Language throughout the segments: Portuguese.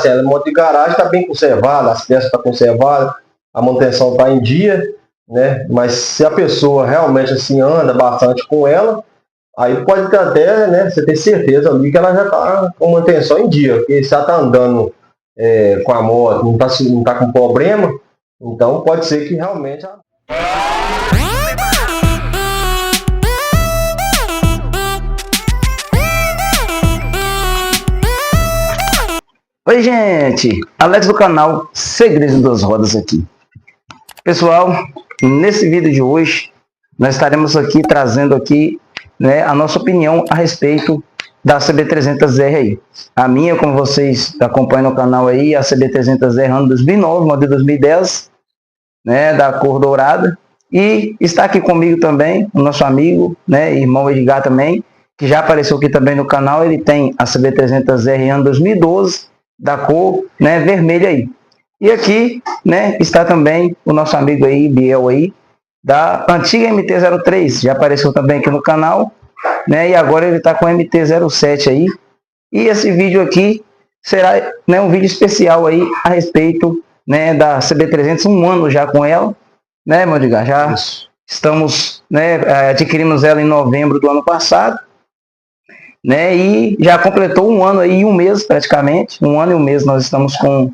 assim, ela é moto de garagem, está bem conservada, as peças estão conservadas, a manutenção está em dia, né? Mas se a pessoa realmente assim anda bastante com ela, aí pode ter até, né, você ter certeza ali que ela já está com manutenção em dia, porque se ela está andando com a moto, não tá com problema, então pode ser que realmente ela... Oi gente, Alex do canal Segredos das Rodas aqui. Pessoal, nesse vídeo de hoje nós estaremos aqui trazendo aqui, né, a nossa opinião a respeito da CB300R aí. A minha, como vocês acompanham no canal aí, a CB300R ano 2009, modelo 2010, né, da cor dourada. E está aqui comigo também o nosso amigo, né, irmão Edgar também, que já apareceu aqui também no canal. Ele tem a CB300R ano 2012, da cor, né, vermelha aí. E aqui, né, está também o nosso amigo aí, Biel aí, da antiga MT-03, já apareceu também aqui no canal, né, e agora ele está com a MT-07 aí. E esse vídeo aqui será, né, um vídeo especial aí a respeito, né, da CB300, um ano já com ela, né, meu Edgar? Já estamos, né, adquirimos ela em novembro do ano passado, né, e já completou um ano aí, um mês praticamente, um ano e um mês nós estamos com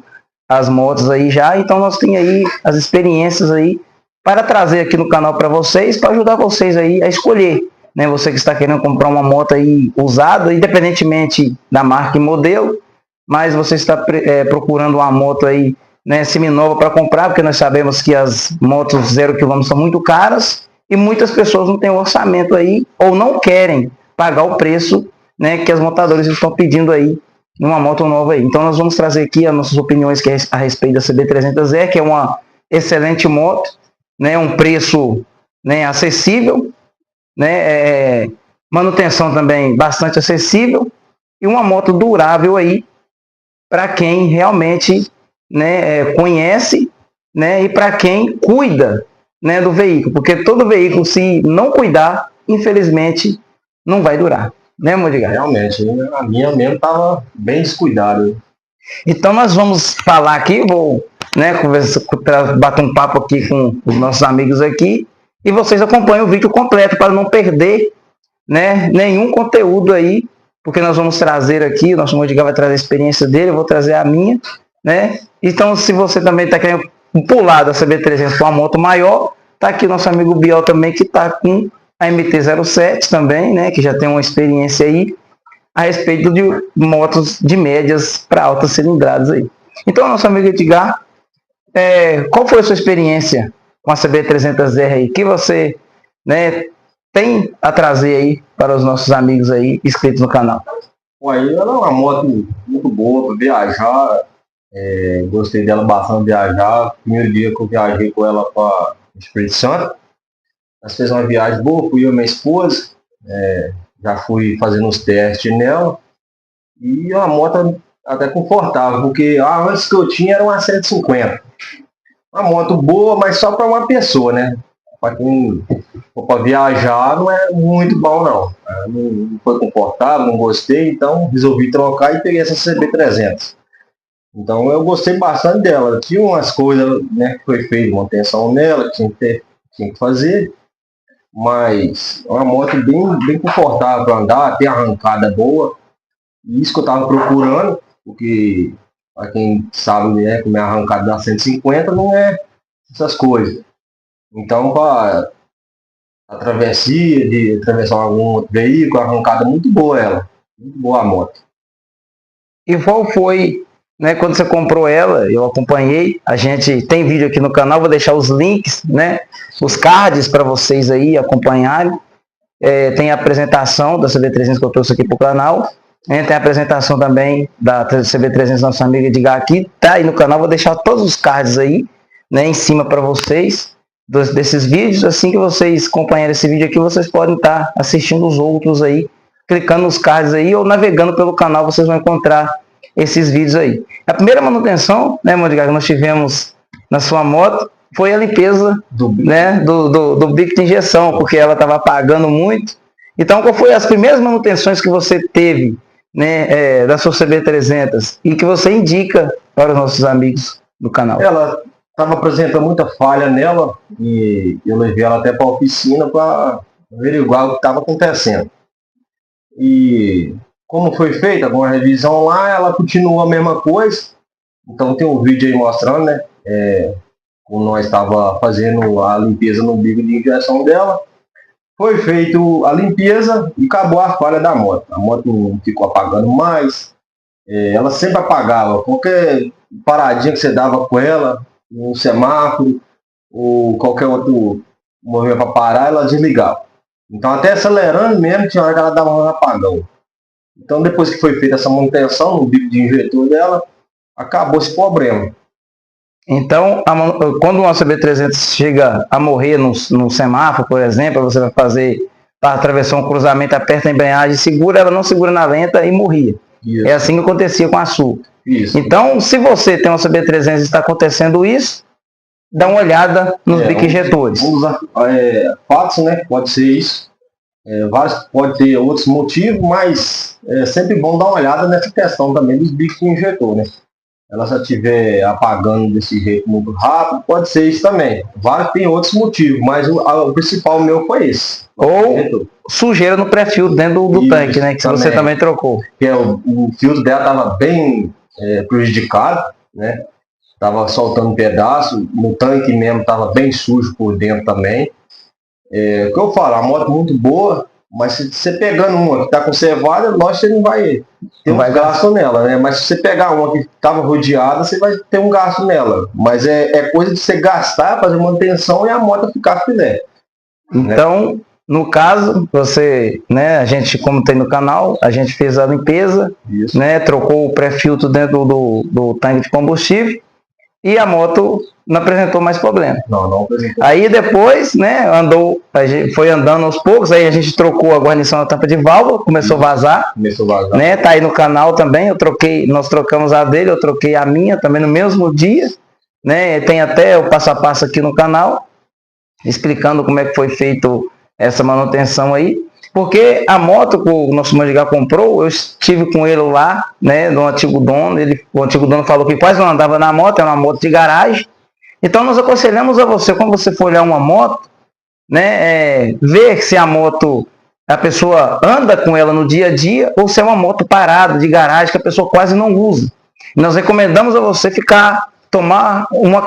as motos aí já. Então nós temos aí as experiências aí para trazer aqui no canal para vocês, para ajudar vocês aí a escolher, né, você que está querendo comprar uma moto aí usada, independentemente da marca e modelo, mas você está procurando uma moto aí, né, seminova para comprar, porque nós sabemos que as motos 0 km são muito caras e muitas pessoas não têm orçamento aí ou não querem pagar o preço, né, que as montadoras estão pedindo aí numa moto nova aí. Então nós vamos trazer aqui as nossas opiniões a respeito da CB300R, que é uma excelente moto, né, um preço, né, acessível, né, manutenção também bastante acessível e uma moto durável aí para quem realmente, né, conhece, né, e para quem cuida, né, do veículo, porque todo veículo, se não cuidar, infelizmente não vai durar, né, Edgar? Realmente, a minha mesmo estava bem descuidada. Então nós vamos falar aqui, vou, né, bater um papo aqui com os nossos amigos aqui, e vocês acompanham o vídeo completo para não perder, né, nenhum conteúdo aí, porque nós vamos trazer aqui, o nosso Edgar vai trazer a experiência dele, eu vou trazer a minha, né? Então se você também está querendo pular da CB300 para uma moto maior, tá aqui o nosso amigo Biel também, que está com a MT-07 também, né, que já tem uma experiência aí a respeito de motos de médias para altas cilindradas aí. Então, nosso amigo Edgar, qual foi a sua experiência com a CB300R aí? Que você, né, tem a trazer aí para os nossos amigos aí inscritos no canal? Aí ela é uma moto muito boa para viajar, gostei dela bastante viajar. Primeiro dia que eu viajei com ela para o Espírito Santo, nós fizemos uma viagem boa, fui eu e minha esposa, já fui fazendo os testes nela, e uma moto até confortável, porque antes que eu tinha era uma 150. Uma moto boa, mas só para uma pessoa, né? Para quem for para viajar não é muito bom não. Não foi confortável, não gostei, então resolvi trocar e peguei essa CB300. Então eu gostei bastante dela. Tinha umas coisas, né, que foi feito, manutenção nela, que tinha que fazer. Mas é uma moto bem confortável para andar, tem arrancada boa. Isso que eu estava procurando, porque para quem sabe, né, como é a arrancada da 150, não é essas coisas. Então, para a travessia, de atravessar algum outro veículo, a arrancada muito boa ela. Muito boa a moto. E qual foi, né, quando você comprou ela? Eu acompanhei, a gente tem vídeo aqui no canal, vou deixar os links, né, os cards para vocês aí acompanharem. Tem a apresentação da CB300 que eu trouxe aqui para o canal, né, tem a apresentação também da CB300 nossa amiga Edgar aqui, tá aí no canal, vou deixar todos os cards aí, né, em cima para vocês, desses vídeos. Assim que vocês acompanharem esse vídeo aqui, vocês podem estar assistindo os outros aí, clicando nos cards aí, ou navegando pelo canal, vocês vão encontrar esses vídeos aí. A primeira manutenção, né, Edgar, que nós tivemos na sua moto foi a limpeza do bico de injeção, porque ela estava apagando muito. Então, qual foi as primeiras manutenções que você teve né, da sua CB300 e que você indica para os nossos amigos do canal? Ela estava apresentando muita falha nela e eu levei ela até para a oficina para averiguar o que estava acontecendo. E como foi feita uma revisão lá, ela continua a mesma coisa. Então tem um vídeo aí mostrando, né? Como nós estava fazendo a limpeza no bico de injeção dela. Foi feito a limpeza e acabou a falha da moto. A moto não ficou apagando mais. Ela sempre apagava. Qualquer paradinha que você dava com ela, um semáforo ou qualquer outro movimento para parar, ela desligava. Então até acelerando mesmo, tinha hora que ela dava um apagão. Então depois que foi feita essa manutenção no bico de injetor dela, acabou esse problema. Então, quando uma CB300 chega a morrer no semáforo, por exemplo, você vai para atravessar um cruzamento, aperta a embreagem, segura, ela não segura na lenta e morria. Isso. É assim que acontecia com a sua. Isso. Então, se você tem uma CB300 e está acontecendo isso, dá uma olhada nos bicos injetores. Fatos, né? Pode ser isso. Vários, pode ter outros motivos, mas é sempre bom dar uma olhada nessa questão também dos bicos injetor, né? Ela já estiver apagando desse jeito muito rápido, pode ser isso também. Vários tem outros motivos, mas o principal meu foi esse. Ou sujeira no pré-filtro dentro do tanque, né? Que também, você também trocou. O filtro dela estava bem prejudicado, né? Estava soltando pedaço, no tanque mesmo estava bem sujo por dentro também. O que eu falo, a moto muito boa, mas se você pegando uma que está conservada, lógico que você não vai ter um gasto nela, né? Mas se você pegar uma que estava rodeada, você vai ter um gasto nela. Mas é coisa de você gastar, fazer manutenção e a moto ficar filé. Então, né? No caso, você, né, a gente, como tem no canal, a gente fez a limpeza, né, trocou o pré-filtro dentro do tanque de combustível e a moto não apresentou mais problema. Não apresentou. Aí depois, né, a gente foi andando aos poucos, aí a gente trocou a guarnição da tampa de válvula, começou a vazar. Né, tá aí no canal também, nós trocamos a dele, eu troquei a minha também no mesmo dia, né, tem até o passo a passo aqui no canal, explicando como é que foi feito essa manutenção aí, porque a moto que o nosso Mandigá comprou, eu estive com ele lá, né, do antigo dono, o antigo dono falou que quase não andava na moto, é uma moto de garagem. Então nós aconselhamos a você, quando você for olhar uma moto, né, ver se a moto, a pessoa anda com ela no dia a dia, ou se é uma moto parada de garagem que a pessoa quase não usa. E nós recomendamos a você tomar uma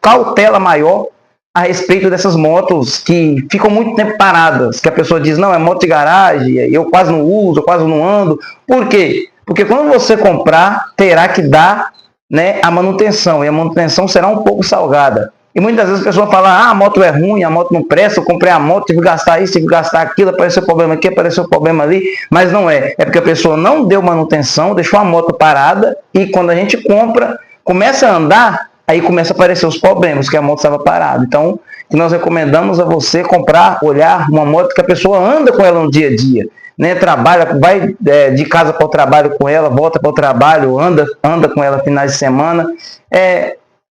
cautela maior a respeito dessas motos que ficam muito tempo paradas, que a pessoa diz, não, é moto de garagem, eu quase não uso, eu quase não ando. Por quê? Porque quando você comprar, terá que dar, né, a manutenção, e a manutenção será um pouco salgada. E muitas vezes a pessoa fala, a moto é ruim, a moto não presta, eu comprei a moto, tive que gastar isso, tive que gastar aquilo, apareceu problema aqui, apareceu problema ali, mas não é. É porque a pessoa não deu manutenção, deixou a moto parada, e quando a gente compra, começa a andar, aí começa a aparecer os problemas, que a moto estava parada. Então, nós recomendamos a você comprar, olhar uma moto que a pessoa anda com ela no dia a dia, né? Trabalha, vai de casa para o trabalho com ela, volta para o trabalho, anda com ela finais de semana,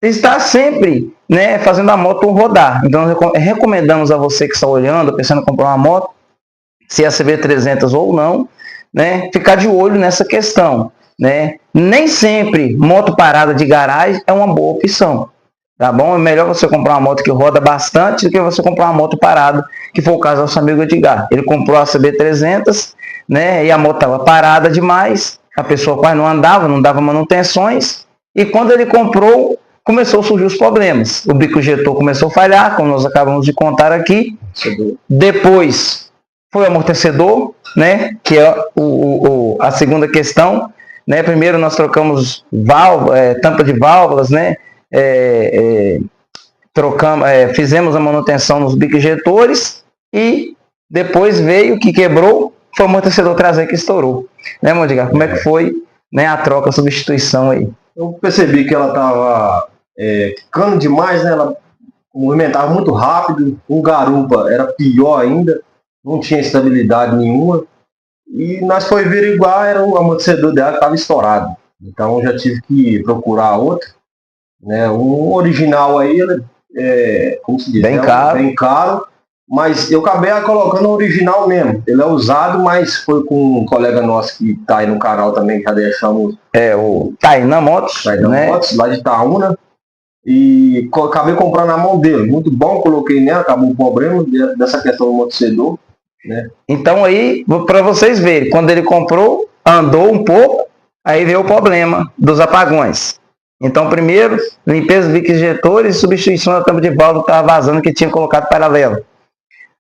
está sempre, né, fazendo a moto rodar. Então, nós recomendamos a você que está olhando, pensando em comprar uma moto, se é a CB300 ou não, né, ficar de olho nessa questão. Né? Nem sempre moto parada de garagem é uma boa opção, tá bom? É melhor você comprar uma moto que roda bastante do que você comprar uma moto parada, que foi o caso do nosso amigo Edgar. Ele comprou a CB300, né? E a moto estava parada demais, a pessoa quase não andava, não dava manutenções, e quando ele comprou, começou a surgir os problemas. O bico injetor começou a falhar, como nós acabamos de contar aqui. Depois foi o amortecedor, né? Que é a segunda questão. Né? Primeiro nós trocamos tampa de válvulas, né? Fizemos a manutenção nos bicos injetores e depois veio o que quebrou, foi o amortecedor traseiro que estourou. Né, Mandigá? Como é que foi, né, a troca, a substituição aí? Eu percebi que ela estava ficando demais, né? Ela movimentava muito rápido, o garupa era pior ainda, não tinha estabilidade nenhuma. E nós foi averiguar, era o amortecedor dela que estava estourado. Então já tive que procurar outro. Né? Um original aí, como se diz, bem caro. mas eu acabei colocando o original mesmo. Ele é usado, mas foi com um colega nosso que tá aí no canal também, já deixamos. O Tainan Motos, né? Motos, lá de Itaúna. E acabei comprando na mão dele. Muito bom, coloquei nela, acabou o problema dessa questão do amortecedor. Né? Então aí, para vocês verem, quando ele comprou, andou um pouco, aí veio o problema dos apagões. Então, primeiro, limpeza de bico injetores e substituição da tampa de válvula que estava vazando, que tinha colocado paralelo.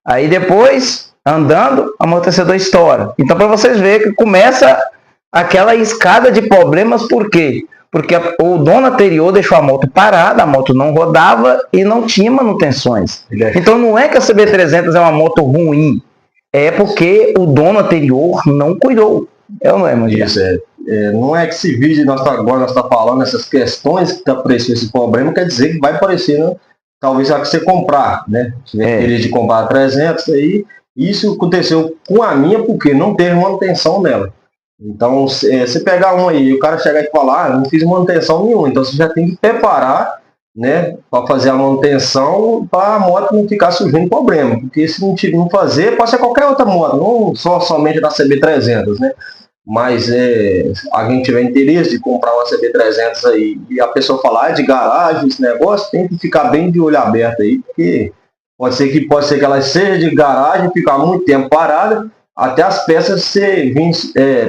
Aí depois, andando, o amortecedor estoura. Então, para vocês verem que começa aquela escada de problemas, por quê? Porque o dono anterior deixou a moto parada, a moto não rodava e não tinha manutenções. Então, não é que a CB300 é uma moto ruim, é porque o dono anterior não cuidou. Não é, Mandir? Isso, não é que esse vídeo agora nós tá falando essas questões que apareceu esse problema, quer dizer que vai aparecer, né? Talvez a que você comprar, né? Se tiver querer de comprar 300 aí, isso aconteceu com a minha porque não teve manutenção dela. Então, você pegar uma aí, o cara chegar e falar, não fiz manutenção nenhuma, então você já tem que preparar, né, para fazer a manutenção, para a moto não ficar surgindo problema, porque se não fazer, pode ser qualquer outra moto, não somente da CB300, né? Mas alguém tiver interesse de comprar uma CB300 aí e a pessoa falar de garagem, esse negócio, tem que ficar bem de olho aberto aí, porque pode ser que ela seja de garagem, ficar muito tempo parada, até as peças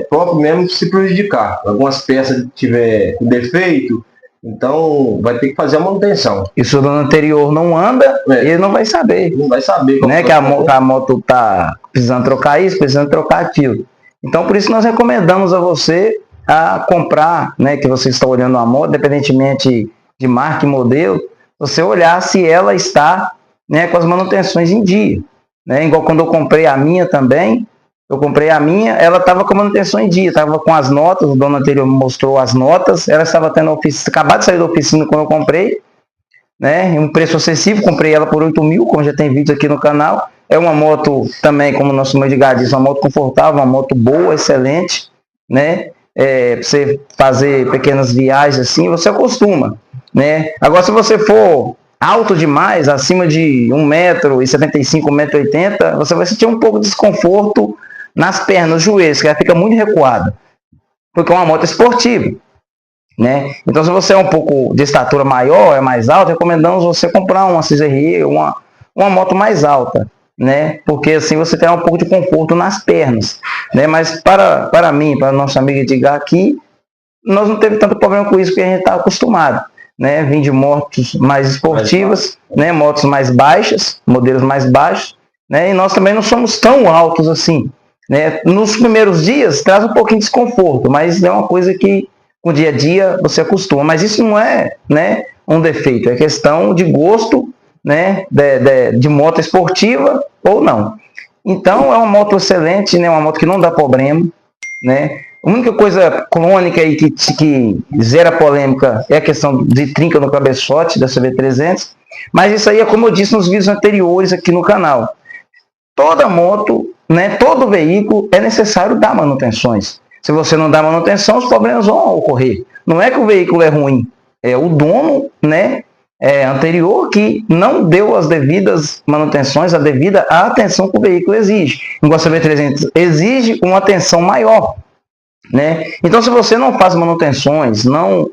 próprio mesmo se prejudicar. Algumas peças tiver com defeito, então vai ter que fazer a manutenção. E se o dono anterior não anda, ele não vai saber. Não vai saber. Né, que a moto tá precisando trocar isso, precisando trocar aquilo. Então, por isso nós recomendamos a você a comprar, né, que você está olhando a moto, independentemente de marca e modelo, você olhar se ela está, né, com as manutenções em dia. Né? Igual quando eu comprei a minha também, ela estava com a manutenção em dia, estava com as notas, o dono anterior me mostrou as notas, ela estava tendo acabado de sair da oficina quando eu comprei, né, um preço acessível, comprei ela por 8 mil, como já tem vídeo aqui no canal. É uma moto também, como o nosso Mandir diz, uma moto confortável, uma moto boa, excelente, né? Pra você fazer pequenas viagens assim, você acostuma, né? Agora, se você for alto demais, acima de 1,75 m, 1,80 m, você vai sentir um pouco de desconforto nas pernas, nos joelhos, que ela fica muito recuada, porque é uma moto esportiva. Né? Então, se você é um pouco de estatura maior, é mais alto, recomendamos você comprar uma CZR, uma moto mais alta, né? Porque assim você tem um pouco de conforto nas pernas, né? Mas para mim, para nosso amigo Edgar aqui, nós não teve tanto problema com isso, porque a gente está acostumado, né? Vim de motos mais esportivas, né? Motos mais baixas, modelos mais baixos, né? E nós também não somos tão altos assim, né? Nos primeiros dias traz um pouquinho de desconforto, mas é uma coisa que com o dia a dia você acostuma, mas isso não é, né, um defeito, é questão de gosto, né, de moto esportiva ou não. Então é uma moto excelente, né, uma moto que não dá problema, né. A única coisa crônica aí que zera polêmica é a questão de trinca no cabeçote da CB300, mas isso aí é como eu disse nos vídeos anteriores aqui no canal. Toda moto, né, todo veículo é necessário dar manutenções. Se você não dá manutenção, os problemas vão ocorrer. Não é que o veículo é ruim, é o dono, né, anterior que não deu as devidas manutenções, a devida atenção que o veículo exige. Igual a CB300 exige uma atenção maior. Né? Então, se você não faz manutenções, não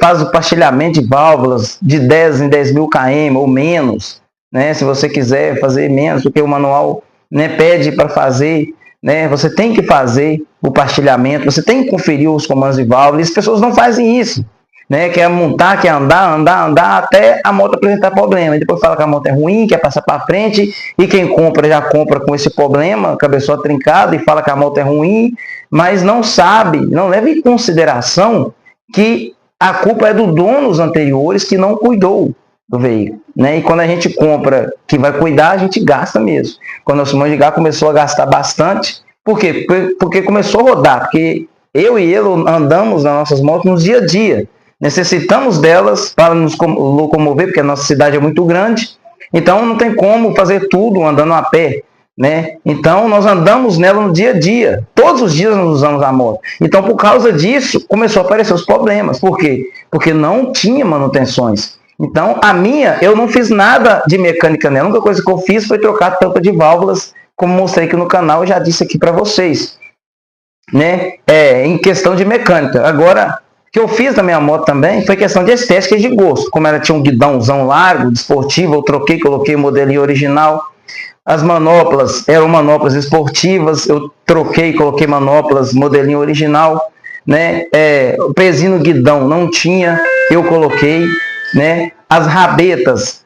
faz o pastilhamento de válvulas de 10 em 10 mil km ou menos, né? Se você quiser fazer menos do que o manual, né, pede para fazer, né, você tem que fazer o pastilhamento, você tem que conferir os comandos de válvula, e as pessoas não fazem isso, né, quer montar, quer andar até a moto apresentar problema, e depois fala que a moto é ruim, quer passar para frente, e quem compra já compra com esse problema, cabeçote trincado, e fala que a moto é ruim, mas não sabe, não leva em consideração que a culpa é do donos anteriores que não cuidou do veículo, né? E quando a gente compra que vai cuidar, a gente gasta mesmo. Quando o nosso Mandir começou a gastar bastante, por quê? Porque começou a rodar, porque eu e ele andamos nas nossas motos no dia a dia, necessitamos delas para nos locomover, porque a nossa cidade é muito grande, então não tem como fazer tudo andando a pé, né? Então nós andamos nela no dia a dia, todos os dias nós usamos a moto. Então por causa disso começou a aparecer os problemas. Por quê? Porque não tinha manutenções. Então, a minha, eu não fiz nada de mecânica nela. A única coisa que eu fiz foi trocar a tampa de válvulas, como mostrei aqui no canal, eu já disse aqui para vocês, né? Em questão de mecânica. Agora, o que eu fiz na minha moto também foi questão de estética e de gosto. Como ela tinha um guidãozão largo, desportivo, eu troquei, coloquei o modelinho original. As manoplas eram manoplas esportivas, eu troquei, coloquei manoplas modelinho original, né? O pezinho no guidão não tinha, eu coloquei, né? As rabetas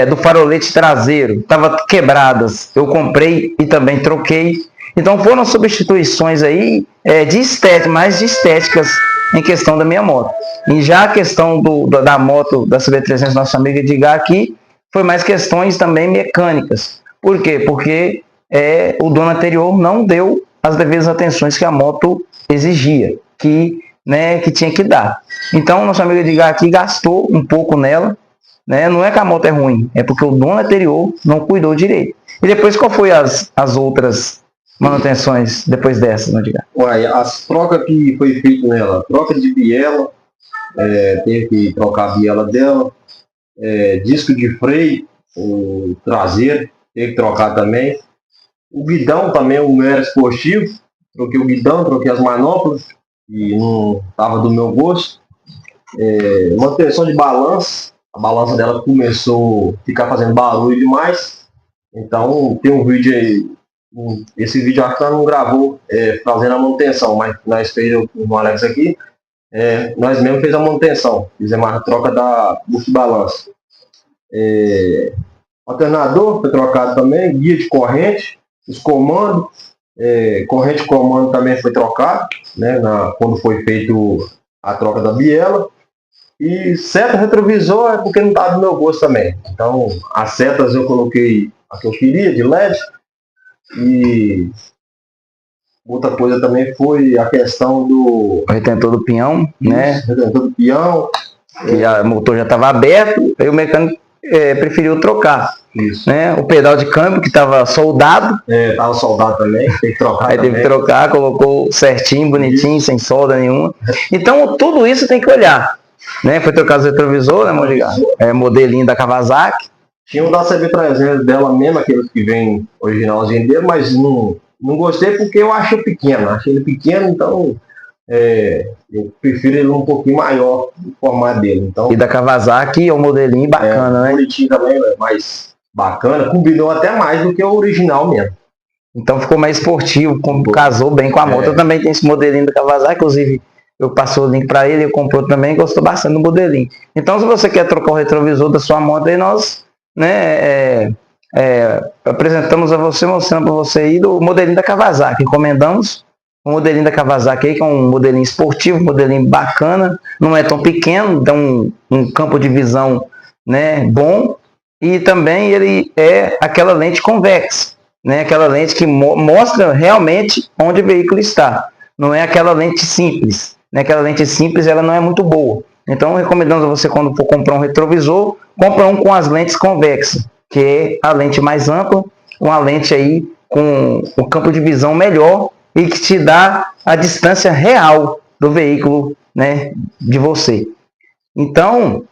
do farolete traseiro estavam quebradas, eu comprei e também troquei. Então foram substituições aí de estética, mais de estéticas em questão da minha moto. E já a questão da moto da CB300, nossa amiga Edgar aqui, foi mais questões também mecânicas. Por quê? Porque o dono anterior não deu as devidas atenções que a moto exigia, que tinha que dar. Então, nosso amigo Edgar aqui gastou um pouco nela, né? Não é que a moto é ruim, é porque o dono anterior não cuidou direito. E depois, qual foi as outras manutenções depois dessa, Edgar? Uai, as trocas que foi feito nela, troca de biela, teve que trocar a biela dela, disco de freio, o traseiro, teve que trocar também. O guidão também, não era esportivo, troquei o guidão, troquei as manoplas, e não estava do meu gosto. Manutenção de balança, a balança dela começou a ficar fazendo barulho demais, então tem um vídeo aí, esse vídeo acho que ela não gravou fazendo a manutenção, mas nós fez com o Alex aqui, nós mesmo fez a manutenção, fizemos a troca da bucha de balança. Alternador foi trocado também, guia de corrente, os comandos, corrente de comando também foi trocado, né, quando foi feito a troca da biela. E seta retrovisor é porque não estava do meu gosto também. Então as setas eu coloquei a que eu queria, de LED. E outra coisa também foi a questão do retentor do pinhão, né? Retentor do pinhão. Que o motor já estava aberto, aí o mecânico preferiu trocar. Isso. Né? O pedal de câmbio que estava soldado. Estava soldado também, teve que trocar. Aí teve que trocar, colocou certinho, bonitinho, isso, sem solda nenhuma. Então tudo isso tem que olhar. Né? Foi trocado o retrovisor, né, Modigar? Modelinho da Kawasaki. Tinha um da CB300 dela mesmo, aquele que vem originalzinho dele, mas não gostei porque eu achei pequeno. Achei ele pequeno, então eu prefiro ele um pouquinho maior no formato dele. Então, e da Kawasaki é um modelinho bacana, né? Bonitinho também, mais bacana, combinou até mais do que o original mesmo. Então ficou mais esportivo, casou bem com a moto. Eu também tenho esse modelinho da Kawasaki, inclusive eu passei o link para ele, ele comprou também, gostou bastante do modelinho. Então se você quer trocar o retrovisor da sua moto, aí nós apresentamos a você, mostrando para você aí do modelinho da Kawasaki. Encomendamos o modelinho da Kawasaki aí, que é um modelinho esportivo, um modelinho bacana, não é tão pequeno, dá um campo de visão, né, bom, e também ele é aquela lente convexa, né, aquela lente que mostra realmente onde o veículo está, não é aquela lente simples, né, aquela lente simples ela não é muito boa. Então recomendamos a você, quando for comprar um retrovisor, compra um com as lentes convexas, que é a lente mais ampla, uma lente aí com o campo de visão melhor e que te dá a distância real do veículo, né, de você. Então,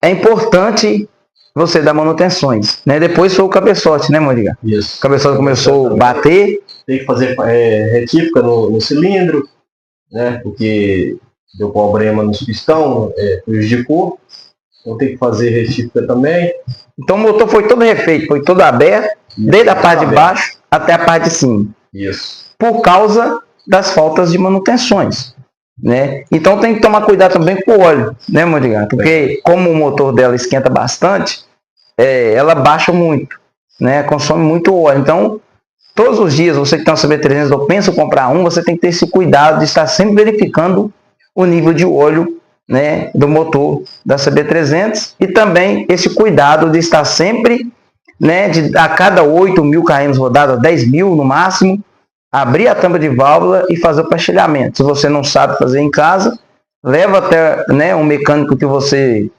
é importante você dar manutenções, né? Depois foi o cabeçote, né, Modigar? Isso. O cabeçote começou a bater. Tem que fazer retífica no cilindro, né? Porque deu problema nos pistão, prejudicou. Então tem que fazer retífica também. Então o motor foi todo refeito, foi todo aberto, desde a parte de baixo até a parte de cima. Isso. Por causa das faltas de manutenções, né? Então tem que tomar cuidado também com o óleo, né, Modigar? Porque como o motor dela esquenta bastante, ela baixa muito, né? Consome muito óleo. Então, todos os dias, você que tem uma CB300 ou pensa em comprar um, você tem que ter esse cuidado de estar sempre verificando o nível de óleo, né, do motor da CB300 e também esse cuidado de estar sempre, né, a cada 8.000 km rodada, 10.000 no máximo, abrir a tampa de válvula e fazer o pastilhamento. Se você não sabe fazer em casa, leva até, né, um mecânico que você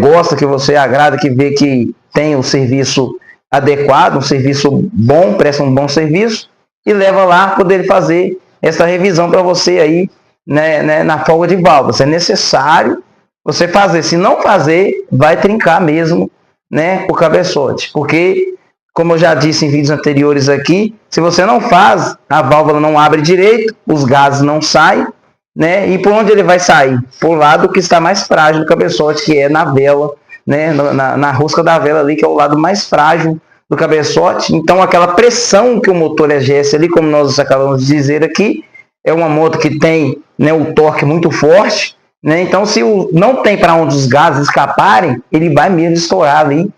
gosta, que você agrada, que vê que tem o serviço adequado, um serviço bom, presta um bom serviço, e leva lá poder fazer essa revisão para você aí, né, na folga de válvulas. É necessário você fazer. Se não fazer, vai trincar mesmo, né, o cabeçote. Porque, como eu já disse em vídeos anteriores aqui, se você não faz, a válvula não abre direito, os gases não saem, né? E por onde ele vai sair? Por lado que está mais frágil do cabeçote, que é na vela, né? Na rosca da vela ali, que é o lado mais frágil do cabeçote. Então aquela pressão que o motor exerce ali, como nós acabamos de dizer aqui, é uma moto que tem, né, o torque muito forte, né? Então se não tem para onde os gases escaparem, ele vai mesmo estourar ali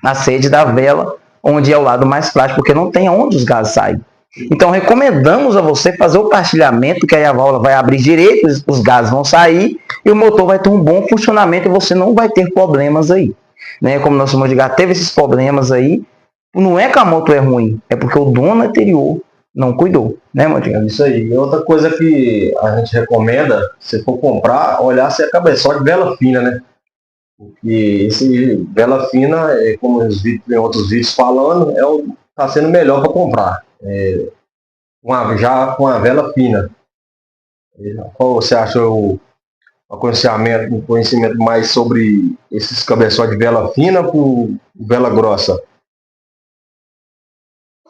na sede da vela, onde é o lado mais frágil, porque não tem onde os gases saem. Então, recomendamos a você fazer o partilhamento, que aí a válvula vai abrir direito, os gases vão sair e o motor vai ter um bom funcionamento e você não vai ter problemas aí. Né? Como nosso Mondigar teve esses problemas aí, não é que a moto é ruim, é porque o dono anterior não cuidou, né, Mondigar? É isso aí. E outra coisa que a gente recomenda, se for comprar, olhar se é cabeçote de vela fina, né? Porque esse vela fina, como tem outros vídeos falando, tá sendo melhor para comprar. Já com a vela fina. Qual você acha o conhecimento mais sobre esses cabeçotes de vela fina por vela grossa?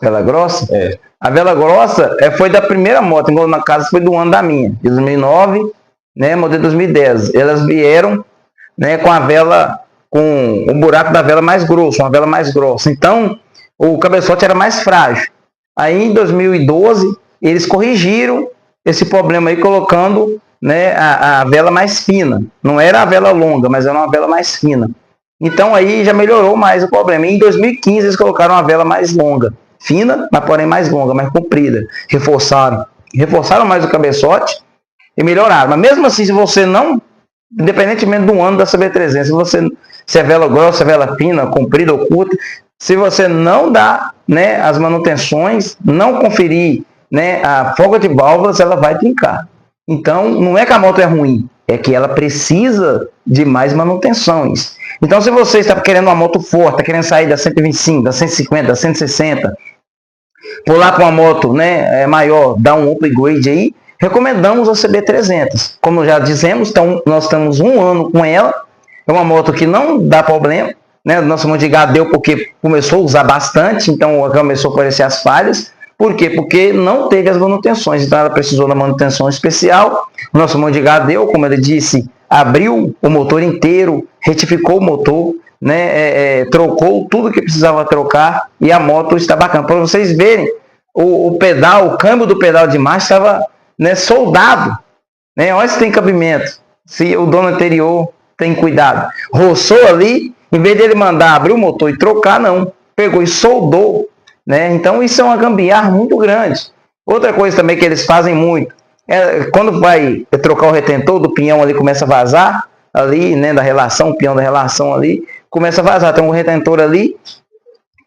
Vela grossa? É. A vela grossa foi da primeira moto, igual na casa foi do ano da minha, de 2009, né, modelo 2010. Elas vieram, né, com a vela, com o buraco da vela mais grosso, uma vela mais grossa. Então, o cabeçote era mais frágil. Aí, em 2012, eles corrigiram esse problema aí, colocando, né, a vela mais fina. Não era a vela longa, mas era uma vela mais fina. Então, aí já melhorou mais o problema. E em 2015, eles colocaram uma vela mais longa. Fina, mas porém mais longa, mais comprida. Reforçaram mais o cabeçote e melhoraram. Mas mesmo assim, se você não, independentemente do ano da CB300, se é vela grossa, se é vela fina, comprida ou curta, se você não dá, né, as manutenções, não conferir, né, a folga de válvulas, ela vai trincar. Então, não é que a moto é ruim, é que ela precisa de mais manutenções. Então, se você está querendo uma moto forte, está querendo sair da 125, da 150, da 160, pular para uma moto, né, maior, dar um upgrade aí, recomendamos a CB300. Como já dizemos, então, nós estamos 1 ano com ela. É uma moto que não dá problema, né? O nosso Mondigar deu porque começou a usar bastante, então começou a aparecer as falhas. Por quê? Porque não teve as manutenções, então ela precisou da manutenção especial. O nosso Mondigar deu, como ele disse, abriu o motor inteiro, retificou o motor, né? Trocou tudo que precisava trocar e a moto está bacana. Para vocês verem, o pedal, o câmbio do pedal de marcha estava, né, soldado, né? Olha se tem cabimento, se o dono anterior tem cuidado. Roçou ali, em vez dele mandar abrir o motor e trocar, não, pegou e soldou, né? Então isso é uma gambiarra muito grande. Outra coisa também que eles fazem muito, quando vai trocar o retentor do pinhão ali, começa a vazar ali, né, da relação, o pinhão da relação ali, começa a vazar, tem um retentor ali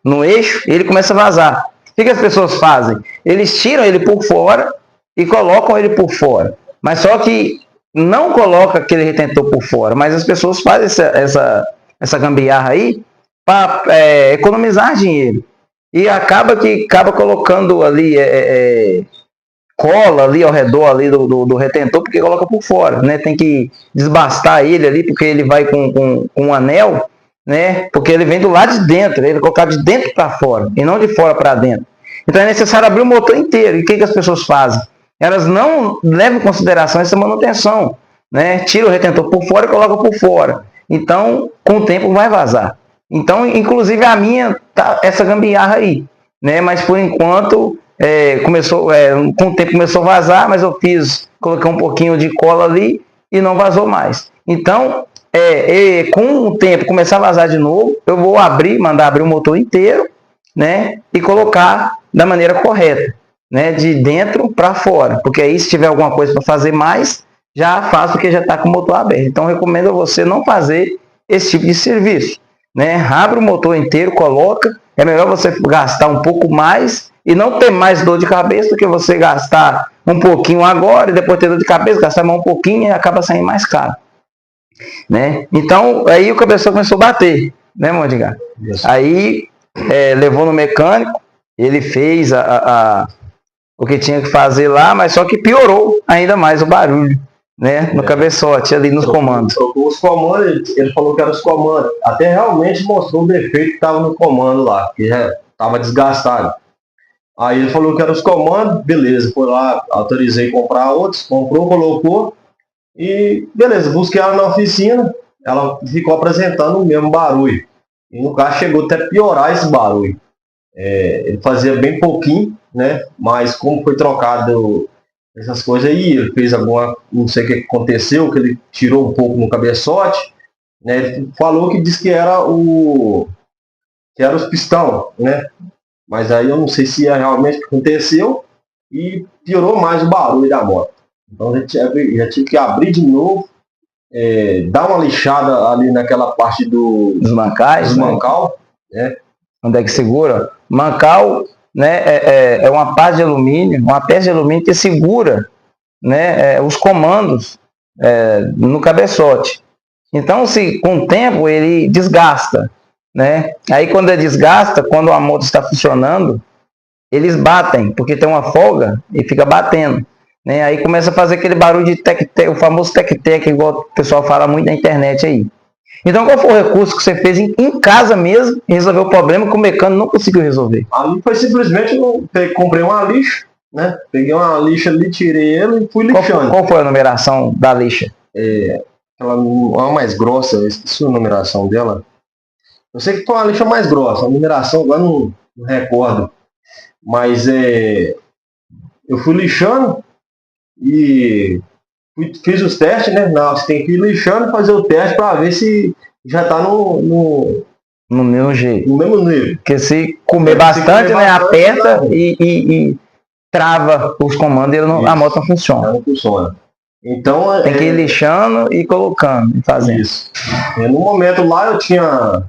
no eixo, ele começa a vazar. O que as pessoas fazem? Eles tiram ele por fora e colocam ele por fora. Mas só que não coloca aquele retentor por fora, mas as pessoas fazem essa gambiarra aí para economizar dinheiro. E acaba colocando ali cola ali ao redor ali do retentor, porque coloca por fora, né? Tem que desbastar ele ali, porque ele vai com um anel, né? Porque ele vem do lado de dentro, ele é colocado de dentro para fora, e não de fora para dentro. Então é necessário abrir o motor inteiro. E o que as pessoas fazem? Elas não levam em consideração essa manutenção, né? Tira o retentor por fora e coloca por fora. Então, com o tempo vai vazar. Então, inclusive a minha tá essa gambiarra aí, né? Mas por enquanto com o tempo começou a vazar, mas eu coloquei um pouquinho de cola ali e não vazou mais. Então, com o tempo começar a vazar de novo, eu vou mandar abrir o motor inteiro, né? E colocar da maneira correta, né? De dentro para fora, porque aí se tiver alguma coisa para fazer mais, já faço porque já está com o motor aberto. Então, eu recomendo a você não fazer esse tipo de serviço, né? Abre o motor inteiro, coloca. É melhor você gastar um pouco mais e não ter mais dor de cabeça do que você gastar um pouquinho agora e depois ter dor de cabeça, gastar mais um pouquinho e acaba saindo mais caro, né? Então, aí o cabeção começou a bater, né, Mondigar? Aí, levou no mecânico, ele fez o que tinha que fazer lá, mas só que piorou ainda mais o barulho, né? No cabeçote, ali nos comandos. Trocou os comandos, ele falou que eram os comandos. Até realmente mostrou o defeito que estava no comando lá, que já estava desgastado. Aí ele falou que eram os comandos, beleza, foi lá, autorizei comprar outros, comprou, colocou, e beleza, busquei ela na oficina, ela ficou apresentando o mesmo barulho. E no caso chegou até a piorar esse barulho. Ele fazia bem pouquinho, né? Mas como foi trocado essas coisas aí, ele fez alguma, não sei o que aconteceu, que ele tirou um pouco no cabeçote, né? Ele falou que disse que era os pistão, né? Mas aí eu não sei se é realmente o que aconteceu e piorou mais o barulho da moto. Então já tive que abrir de novo, dar uma lixada ali naquela parte dos mancais, dos mancal, né? Onde é que segura? Mancal, né, é uma parte de alumínio, uma peça de alumínio que segura, né, os comandos no cabeçote. Então, se com o tempo ele desgasta, né? Aí quando ele desgasta, quando a moto está funcionando, eles batem, porque tem uma folga e fica batendo, né? Aí começa a fazer aquele barulho de tec-tec, o famoso tec-tec, igual o pessoal fala muito na internet aí. Então, qual foi o recurso que você fez em casa mesmo e resolveu o problema que o mecânico não conseguiu resolver? Ali foi simplesmente, comprei uma lixa, né? Peguei uma lixa ali, tirei ele e fui lixando. Qual foi a numeração da lixa? Uma mais grossa, eu esqueci a numeração dela. Eu sei que foi uma lixa mais grossa, a numeração agora não recordo. Mas eu fui lixando e fiz os testes, né? Não, você tem que ir lixando e fazer o teste para ver se já está no mesmo jeito. No mesmo nível. Porque se comer bastante, né? Aperta e trava os comandos e a moto não funciona. Não funciona. Então, tem que ir lixando e colocando e fazendo. Isso. No momento lá eu tinha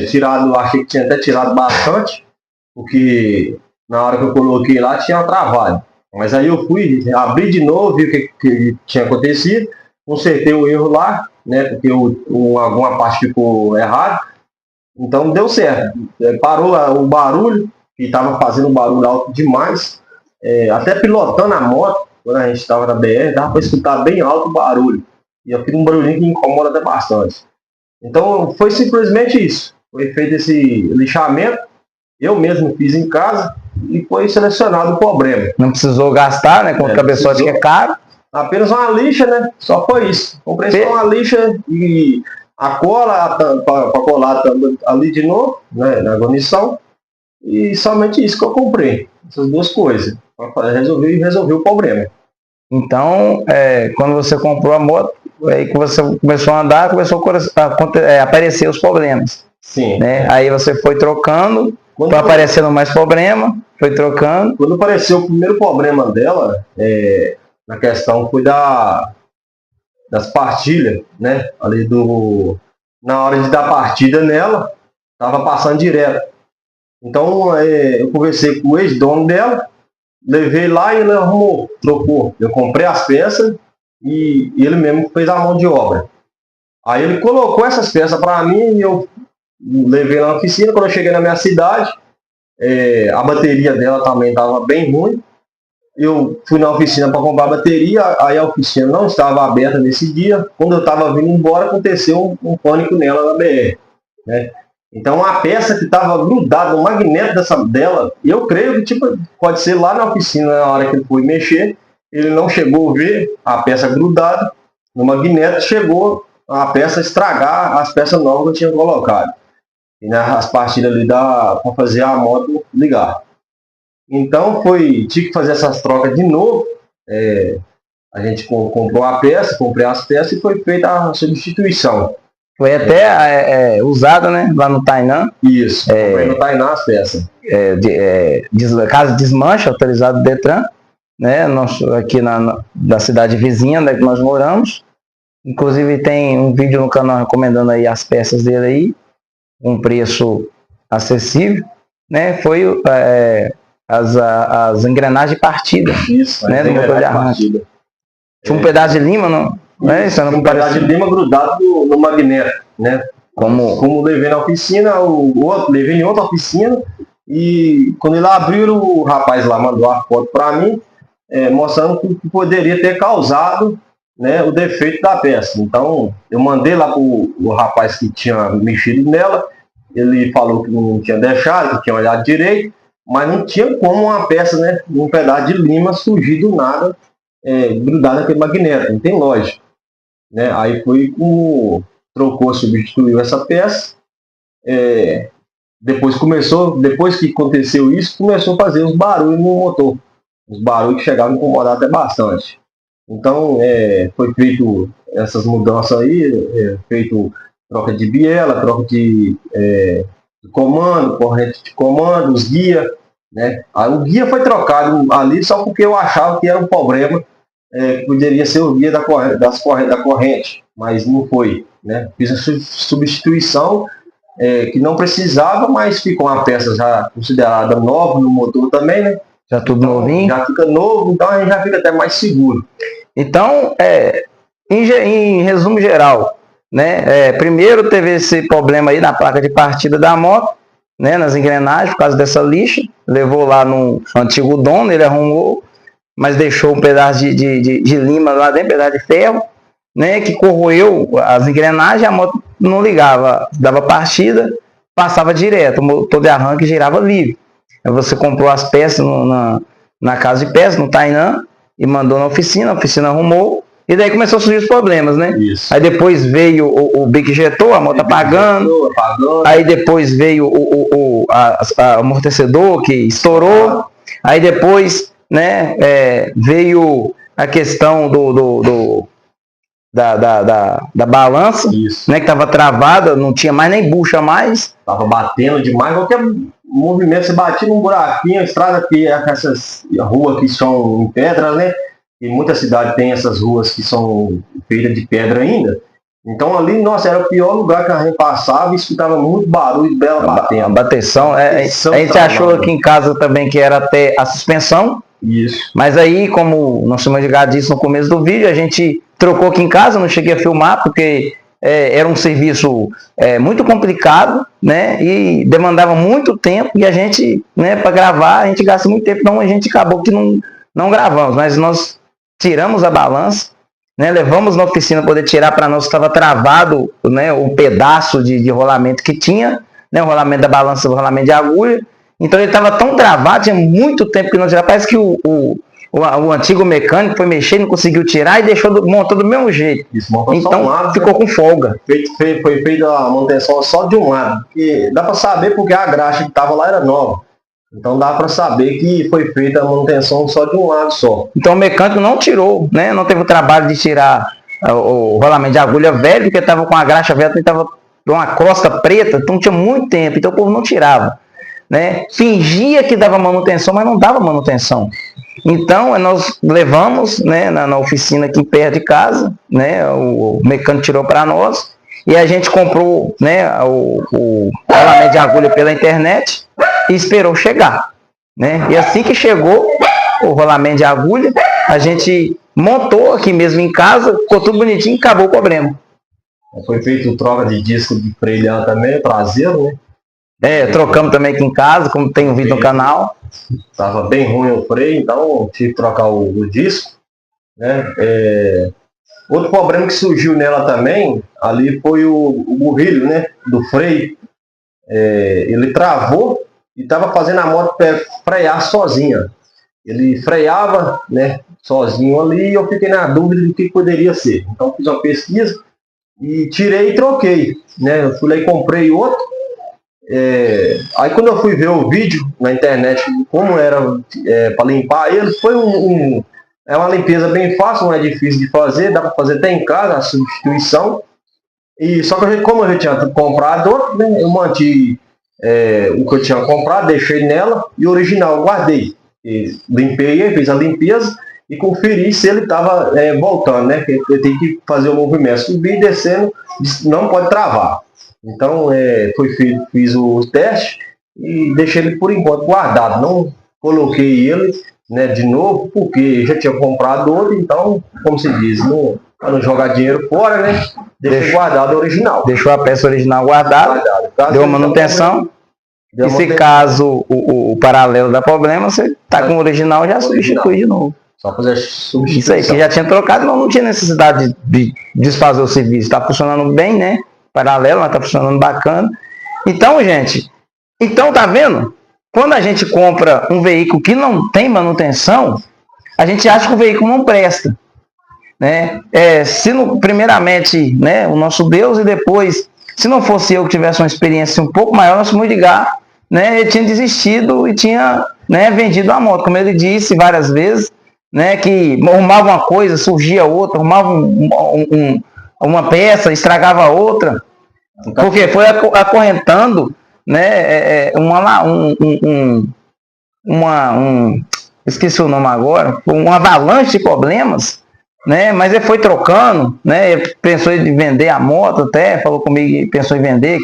tirado, achei que tinha até tirado bastante, porque na hora que eu coloquei lá tinha travado. Mas aí eu fui, abri de novo, vi o que tinha acontecido, consertei o erro lá, né? Porque alguma parte ficou errada. Então deu certo. Parou o barulho, que estava fazendo um barulho alto demais. Até pilotando a moto, quando a gente estava na BR, dava para escutar bem alto o barulho. E eu fiz um barulhinho que incomoda até bastante. Então foi simplesmente isso. Foi feito esse lixamento. Eu mesmo fiz em casa e foi selecionado o problema. Não precisou gastar, né? Com o cabeçote que é caro. Apenas uma lixa, né? Só foi isso. Comprei só uma lixa e a cola para colar ali de novo, né? Na guarnição. E somente isso que eu comprei. Essas duas coisas. Para resolver o problema. Então, quando você comprou a moto, aí que você começou a andar, começou a aparecer os problemas. Sim. Né? Aí você foi trocando, foi aparecendo mais problema, foi trocando. Quando apareceu o primeiro problema dela, na questão foi das partilhas, né? Ali na hora de dar partida nela, estava passando direto. Então eu conversei com o ex-dono dela, levei lá e ele arrumou, trocou. Eu comprei as peças e ele mesmo fez a mão de obra. Aí ele colocou essas peças para mim e eu levei na oficina. Quando eu cheguei na minha cidade, a bateria dela também estava bem ruim. Eu fui na oficina para comprar a bateria, aí a oficina não estava aberta nesse dia. Quando eu estava vindo embora, aconteceu um pânico nela na BR. Né? Então a peça que estava grudada no magneto dela, eu creio que pode ser lá na oficina, na hora que ele foi mexer, ele não chegou a ver a peça grudada no magneto, chegou a peça estragar as peças novas que eu tinha colocado. E as partilhas ali para fazer a moto ligar. Então tive que fazer essas trocas de novo. A gente comprou a peça, comprei as peças e foi feita a substituição. Foi até usada, né? Lá no Tainan. Isso, comprei no Tainan as peças. Caso desmanche, autorizado do Detran, né? Aqui da cidade vizinha, onde nós moramos. Inclusive tem um vídeo no canal recomendando aí as peças dele aí, um preço acessível, né? Foi as engrenagens partidas. Isso, né? Do motor de arranque. Tinha um pedaço de lima, não? Isso, um pedaço de lima grudado no magneto, né? Como levei na oficina, levei em outra oficina e quando ele abriu, o rapaz lá mandou a foto para mim, mostrando que poderia ter causado né, o defeito da peça. Então, eu mandei lá o rapaz que tinha mexido nela, ele falou que não tinha deixado, que tinha olhado direito, mas não tinha como uma peça, né, um pedaço de lima surgir do nada, grudar naquele magneto, não tem lógica. Né? Aí foi trocou, substituiu essa peça, depois que aconteceu isso, começou a fazer os barulhos no motor. Os barulhos que chegavam a incomodar até bastante. Então, foi feito essas mudanças aí, feito troca de biela, troca de comando, corrente de comando, os guias, né? Aí o guia foi trocado ali só porque eu achava que era um problema, que poderia ser o guia da corrente, mas não foi, né? Fiz a substituição, que não precisava, mas ficou uma peça já considerada nova no motor também, né? Já tudo então, novinho. Já fica novo, então a gente já fica até mais seguro. Então, em resumo geral, né? Primeiro teve esse problema aí na placa de partida da moto, né? Nas engrenagens, por causa dessa lixa. Levou lá no antigo dono, ele arrumou, mas deixou um pedaço de lima lá dentro, um pedaço de ferro, né? Que corroeu as engrenagens, a moto não ligava, dava partida, passava direto, o motor de arranque girava livre. Aí você comprou as peças na casa de peças, no Tainan, e mandou na oficina, a oficina arrumou, e daí começou a surgir os problemas, né? Isso. Aí depois veio o bico injetor, a moto apagando, aí depois veio o amortecedor que estourou, aí depois, né, veio a questão da balança, né, que estava travada, não tinha mais nem bucha mais. Tava batendo demais, qualquer movimento, você batia num buraquinho, a estrada que essas ruas que são em pedra, né? E muita cidade tem essas ruas que são feitas de pedra ainda. Então ali, nossa, era o pior lugar que a gente passava e escutava muito barulho dela batendo. A bateção, a gente achou aqui em casa também que era até a suspensão. Isso. Mas aí, como nós tínhamos ligado disso no começo do vídeo, a gente trocou aqui em casa, não cheguei a filmar, porque era um serviço muito complicado, né? E demandava muito tempo, e a gente, né, para gravar, a gente gasta muito tempo, então a gente acabou que não gravamos, mas nós tiramos a balança, né? Levamos na oficina para poder tirar para nós, estava travado, né, o pedaço de rolamento que tinha, né, o rolamento da balança, o rolamento de agulha. Então ele estava tão travado, tinha muito tempo que não tirava. Parece que o antigo mecânico foi mexer, não conseguiu tirar e deixou montou do mesmo jeito. Isso, montou então só um lado, ficou com folga. Foi feita a manutenção só de um lado. Porque dá para saber porque a graxa que estava lá era nova. Então dá para saber que foi feita a manutenção só de um lado só. Então o mecânico não tirou, né? Não teve o trabalho de tirar o rolamento de agulha velho, porque estava com a graxa velha, estava com uma crosta preta, então tinha muito tempo, então o povo não tirava. Né? Fingia que dava manutenção, mas não dava manutenção. Então nós levamos, né, na oficina aqui perto de casa, né, o mecânico tirou para nós e a gente comprou, né, o rolamento de agulha pela internet e esperou chegar, né? E assim que chegou o rolamento de agulha, a gente montou aqui mesmo em casa, ficou tudo bonitinho e acabou o problema. Foi feito troca de disco de freio também, traseiro, né? Trocamos também aqui em casa, como tem um vídeo no canal. Estava bem ruim o freio, então tive que trocar o disco. Né? Outro problema que surgiu nela também, ali foi o burrilho, né, do freio. Ele travou e estava fazendo a moto frear sozinha. Ele freava, né, sozinho ali e eu fiquei na dúvida do que poderia ser. Então fiz uma pesquisa e tirei e troquei. Né? Eu fui lá e comprei outro. Aí quando eu fui ver o vídeo na internet como era para limpar ele, foi uma limpeza bem fácil, não é difícil de fazer, dá para fazer até em casa a substituição. E só que como eu já tinha comprado outro, né, eu mantive o que eu tinha comprado, deixei nela e o original eu guardei. E limpei ele, fiz a limpeza e conferi se ele estava voltando, né? Porque eu tenho que fazer o movimento, subir e descendo, não pode travar. Então, fiz o teste e deixei ele por enquanto guardado. Não coloquei ele, né, de novo, porque já tinha comprado outro, então, como se diz, para não jogar dinheiro fora, né? Deixei guardado o original. Deixou a peça original guardada, deu a manutenção. E se caso o paralelo dá problema, você está com o original já substitui de novo. Só fazer a Isso substituição. aí, que já tinha trocado, mas não tinha necessidade de desfazer o serviço. Tá funcionando bem, né? Paralelo, mas tá funcionando bacana. Então, gente, tá vendo? Quando a gente compra um veículo que não tem manutenção, a gente acha que o veículo não presta, né? Primeiramente, né, o nosso Deus, e depois, se não fosse eu que tivesse uma experiência um pouco maior, nosso Edgar, né, ele tinha desistido e tinha, né, vendido a moto, como ele disse várias vezes, né, que arrumava uma coisa, surgia outra, arrumava uma peça, estragava outra, porque foi acorrentando, né, esqueci o nome agora, uma avalanche de problemas, né? Mas ele foi trocando, né? Ele pensou em vender a moto até, falou comigo, pensou em vender,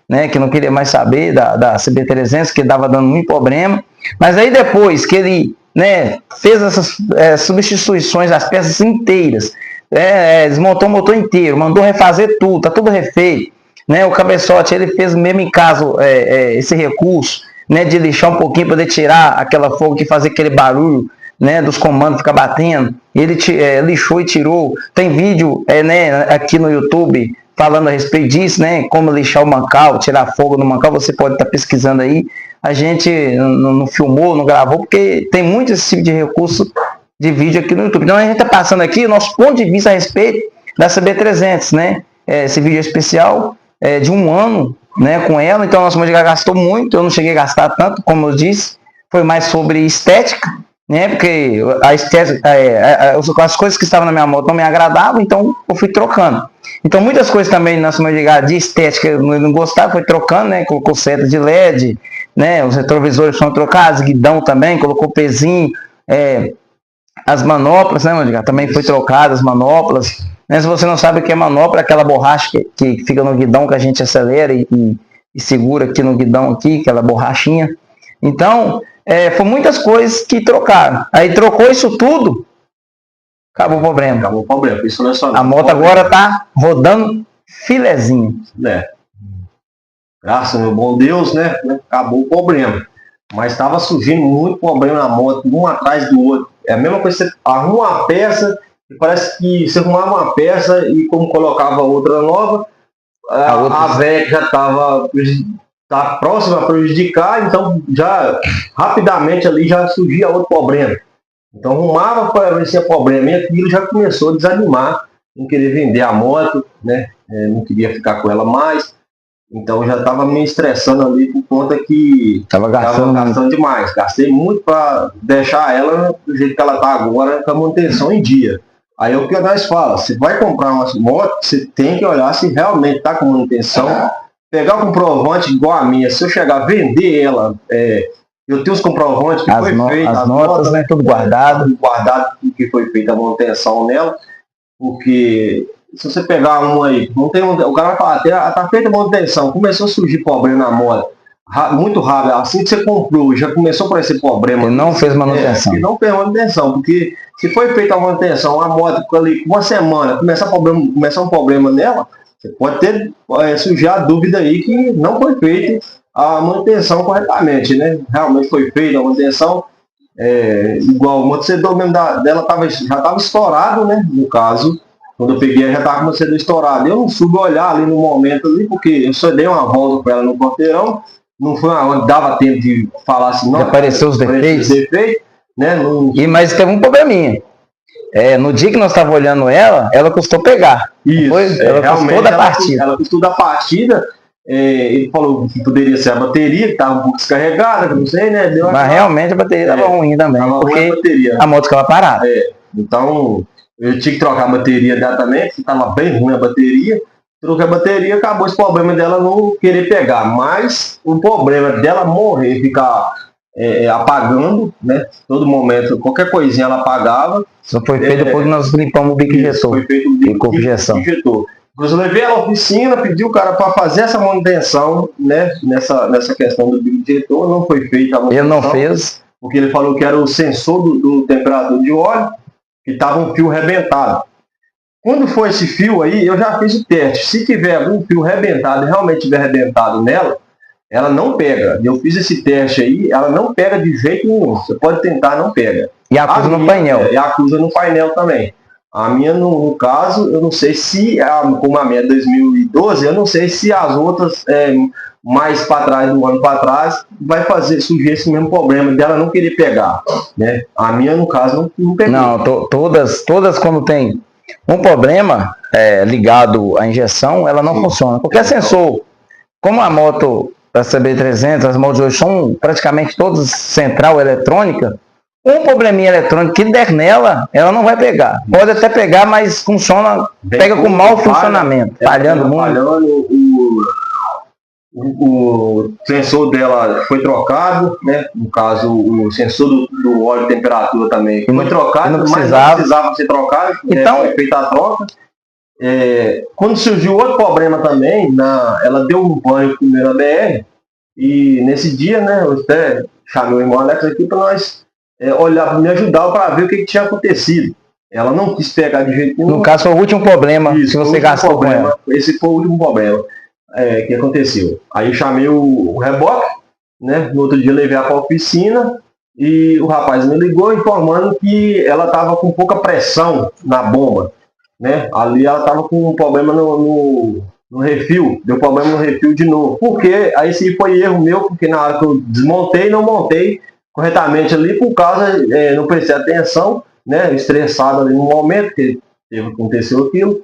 né, que não queria mais saber da CB300, que dava dando muito problema. Mas aí depois que ele, né, fez essas substituições das peças inteiras, desmontou o motor inteiro, mandou refazer tudo, tá tudo refeito, né? O cabeçote ele fez mesmo em caso esse recurso, né, de lixar um pouquinho para poder tirar aquela fogo que fazia aquele barulho, né, dos comandos ficar batendo. Ele lixou e tirou. Tem vídeo né, aqui no YouTube falando a respeito disso, né, como lixar o mancal, tirar fogo no mancal. Você pode estar pesquisando aí. A gente não filmou, não gravou, porque tem muito esse tipo de recurso de vídeo aqui no YouTube. Então a gente está passando aqui o nosso ponto de vista a respeito da CB300, né? Esse vídeo especial de um ano, né, com ela. Então nosso Edgar gastou muito, eu não cheguei a gastar tanto, como eu disse, foi mais sobre estética, né, porque a estética, as coisas que estavam na minha moto não me agradavam, então eu fui trocando. Então muitas coisas também nosso Edgar de estética eu não gostava, foi trocando, né, colocou seta de LED, né, os retrovisores foram trocados, guidão também, colocou pezinho, as manoplas, né, Edgar, também foi trocado as manoplas. Né, se você não sabe o que é manopla, é aquela borracha que fica no guidão que a gente acelera e segura aqui no guidão, aqui, aquela borrachinha. Então, foram muitas coisas que trocaram. Aí trocou isso tudo, acabou o problema. Acabou o problema. Isso não é só a moto agora tá rodando filezinho. Graças ao meu bom Deus, né? Acabou o problema. Mas estava surgindo muito problema na moto, um atrás do outro. É a mesma coisa, você arruma uma peça, e parece que você arrumava uma peça e como colocava outra nova, a velha já estava próxima a prejudicar, então já rapidamente ali já surgia outro problema. Então arrumava para ver se tinha problema e aquilo já começou a desanimar, não querer vender a moto, né? Não queria ficar com ela mais. Então já estava me estressando ali por conta que estava gastando demais. Gastei muito para deixar ela do jeito que ela está agora, com a manutenção em dia. Aí é o que nós fala, você vai comprar uma moto, você tem que olhar se realmente está com manutenção, pegar o comprovante igual a minha. Se eu chegar a vender ela, eu tenho os comprovantes que foi feito, as notas, né, tudo guardado. Que foi feita a manutenção nela, porque se você pegar uma aí, não tem o cara vai falar, tá feita a manutenção, começou a surgir problema na moto, muito rápido, assim que você comprou, já começou a aparecer problema. Ele não fez manutenção. Não fez manutenção, porque se foi feita a manutenção, a moto ali, uma semana, começar um problema nela, você pode ter surgir a dúvida aí que não foi feita a manutenção corretamente, né? Realmente foi feita a manutenção, igual o amortecedor mesmo dela já estava estourado, né? No caso, quando eu peguei, já estava com o amortecedor estourado. Eu não soube olhar ali no momento ali, porque eu só dei uma volta com ela no quarteirão, não foi onde dava tempo de falar assim, não. Apareceu os defeitos. Né? Mas teve um probleminha. No dia que nós estávamos olhando ela custou pegar. Isso, ela custou da partida. Ela custou da partida. Ele falou que poderia ser a bateria, que estava um pouco descarregada, que não sei, né? Mas realmente a bateria estava ruim também, porque a moto ficava parada. Então, eu tinha que trocar a bateria dela também, porque estava bem ruim a bateria. Troquei a bateria, acabou esse problema dela não querer pegar. Mas o problema dela morrer, ficar apagando, né? Todo momento, qualquer coisinha ela apagava. Só foi feito depois que nós limpamos o bico injetor. Foi feito o bico injetor. Eu levei ela à oficina, pedi o cara para fazer essa manutenção, né? Nessa questão do bico injetor, não foi feita a manutenção. Ele não fez. Porque ele falou que era o sensor do temperador de óleo, que estava um fio rebentado. Quando for esse fio aí, eu já fiz o teste. Se tiver algum fio rebentado, realmente tiver rebentado nela, ela não pega. Eu fiz esse teste aí, ela não pega de jeito nenhum. Você pode tentar, não pega. E acusa no painel. E acusa no painel também. A minha, no caso, eu não sei se, como a minha é 2012, eu não sei se as outras, mais para trás, do ano para trás, vai surgir esse mesmo problema dela não querer pegar, né? A minha, no caso, não pegou. Não, todas quando tem um problema ligado à injeção, ela não funciona. Qualquer sensor, como a moto da CB300, as motos hoje são praticamente todas central eletrônica, um probleminha eletrônico que der nela, ela não vai pegar. Pode até pegar, mas funciona, pega com mau funcionamento, falhando muito. O sensor dela foi trocado, né? No caso, o sensor do óleo de temperatura também foi trocado, mas não precisava ser trocado, então, foi feita a troca. Quando surgiu outro problema também, ela deu um banho primeiro na BR, e nesse dia, né, eu até chamei o irmão Alex aqui para nós olhar, me ajudar para ver o que tinha acontecido. Ela não quis pegar de jeito nenhum. No caso, foi o último problema que você gastou com ela. Esse foi o último problema que aconteceu. Aí eu chamei o reboque, né, no outro dia eu levei ela para a oficina, e o rapaz me ligou informando que ela estava com pouca pressão na bomba. Né? Ali ela estava com um problema no refil, deu problema no refil de novo. Porque aí sim foi erro meu, porque na hora que eu desmontei, não montei corretamente ali, por causa, não prestei atenção, né? Estressado ali no momento que aconteceu aquilo.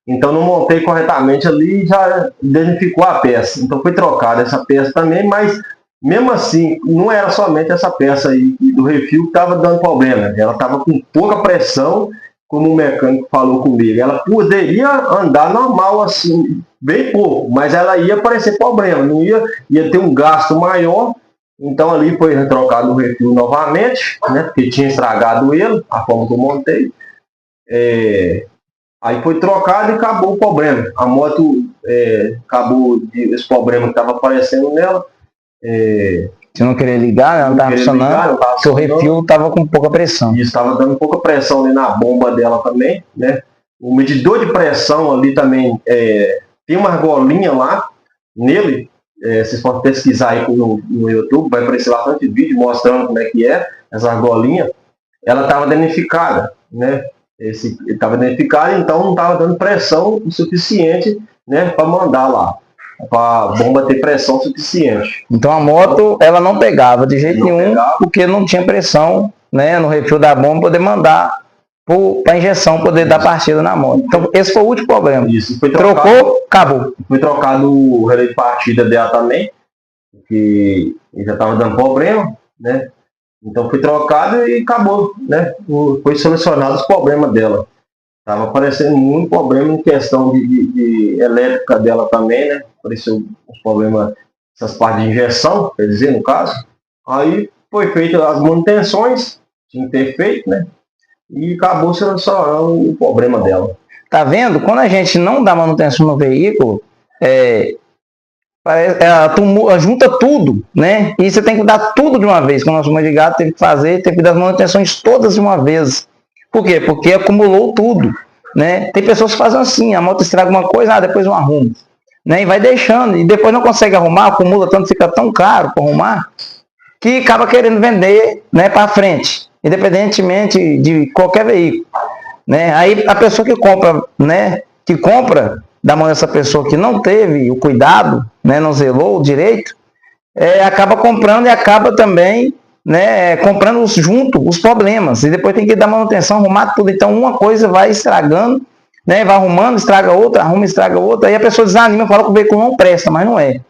Então não montei corretamente ali e já danificou a peça. Então foi trocada essa peça também, mas mesmo assim, não era somente essa peça aí do refil que estava dando problema. Ela estava com pouca pressão, como o mecânico falou comigo. Ela poderia andar normal assim, bem pouco, mas ela ia aparecer problema, não ia ter um gasto maior. Então ali foi trocado o refil novamente, né, porque tinha estragado ele, a forma que eu montei. Aí foi trocado e acabou o problema. A moto acabou esse problema que estava aparecendo nela. Se não querer ligar, ela não estava funcionando, porque o refil estava com pouca pressão. Isso, estava dando pouca pressão ali na bomba dela também, né? O medidor de pressão ali também, tem uma argolinha lá nele, vocês podem pesquisar aí no YouTube, vai aparecer bastante vídeo mostrando como é que é essa argolinha. Ela estava danificada, né? Estava danificada, então não estava dando pressão o suficiente, né, para mandar lá, para a bomba ter pressão suficiente. Então a moto ela não pegava de jeito nenhum, porque não tinha pressão, né, no refil da bomba poder mandar para a injeção poder dar partida na moto. Então esse foi o último problema. Isso, foi trocou, acabou. Foi trocado o relé de partida dela também, porque já estava dando problema, né? Então foi trocado e acabou, né? Foi solucionado os problemas dela. Estava aparecendo muito problema em questão de elétrica dela também, né? Apareceu os problemas, essas partes de injeção, quer dizer, no caso. Aí foi feita as manutenções, tinha que ter feito, né? E acabou solucionando o problema dela. Tá vendo? Quando a gente não dá manutenção no veículo, junta tudo, né? E você tem que dar tudo de uma vez. Quando nós fomos de gato, teve que dar as manutenções todas de uma vez. Por quê? Porque acumulou tudo, né? Tem pessoas que fazem assim, a moto estraga uma coisa, depois eu arrumo, né? E vai deixando, e depois não consegue arrumar, acumula tanto, fica tão caro para arrumar, que acaba querendo vender, né, para frente, independentemente de qualquer veículo, né? Aí a pessoa que compra, né, da mão dessa pessoa que não teve o cuidado, né, não zelou direito, acaba comprando e acaba também, né, comprando junto os problemas, e depois tem que dar manutenção, arrumar tudo. Então uma coisa vai estragando, né, vai arrumando, estraga outra, arruma, estraga outra, aí a pessoa desanima, fala que o veículo não presta, mas não é.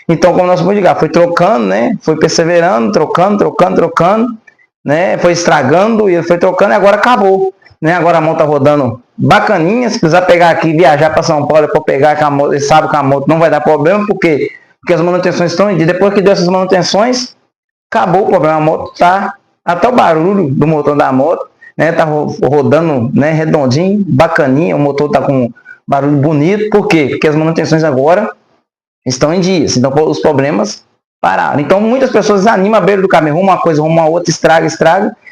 Então, como nós vamos ligar, foi trocando, né, foi perseverando, trocando, né, foi estragando e foi trocando e agora acabou, né? Agora a moto tá rodando bacaninha. Se precisar pegar aqui, viajar para São Paulo para pegar com a moto, ele sabe que a moto não vai dar problema, porque as manutenções estão em dia. Depois que deu essas manutenções, acabou o problema. A moto tá, até o barulho do motor da moto, né, tá rodando, né, redondinho, bacaninha, o motor tá com barulho bonito. Por quê? Porque as manutenções agora estão em dias, então os problemas pararam. Então muitas pessoas desanimam à beira do caminho, uma coisa, uma outra, estraga,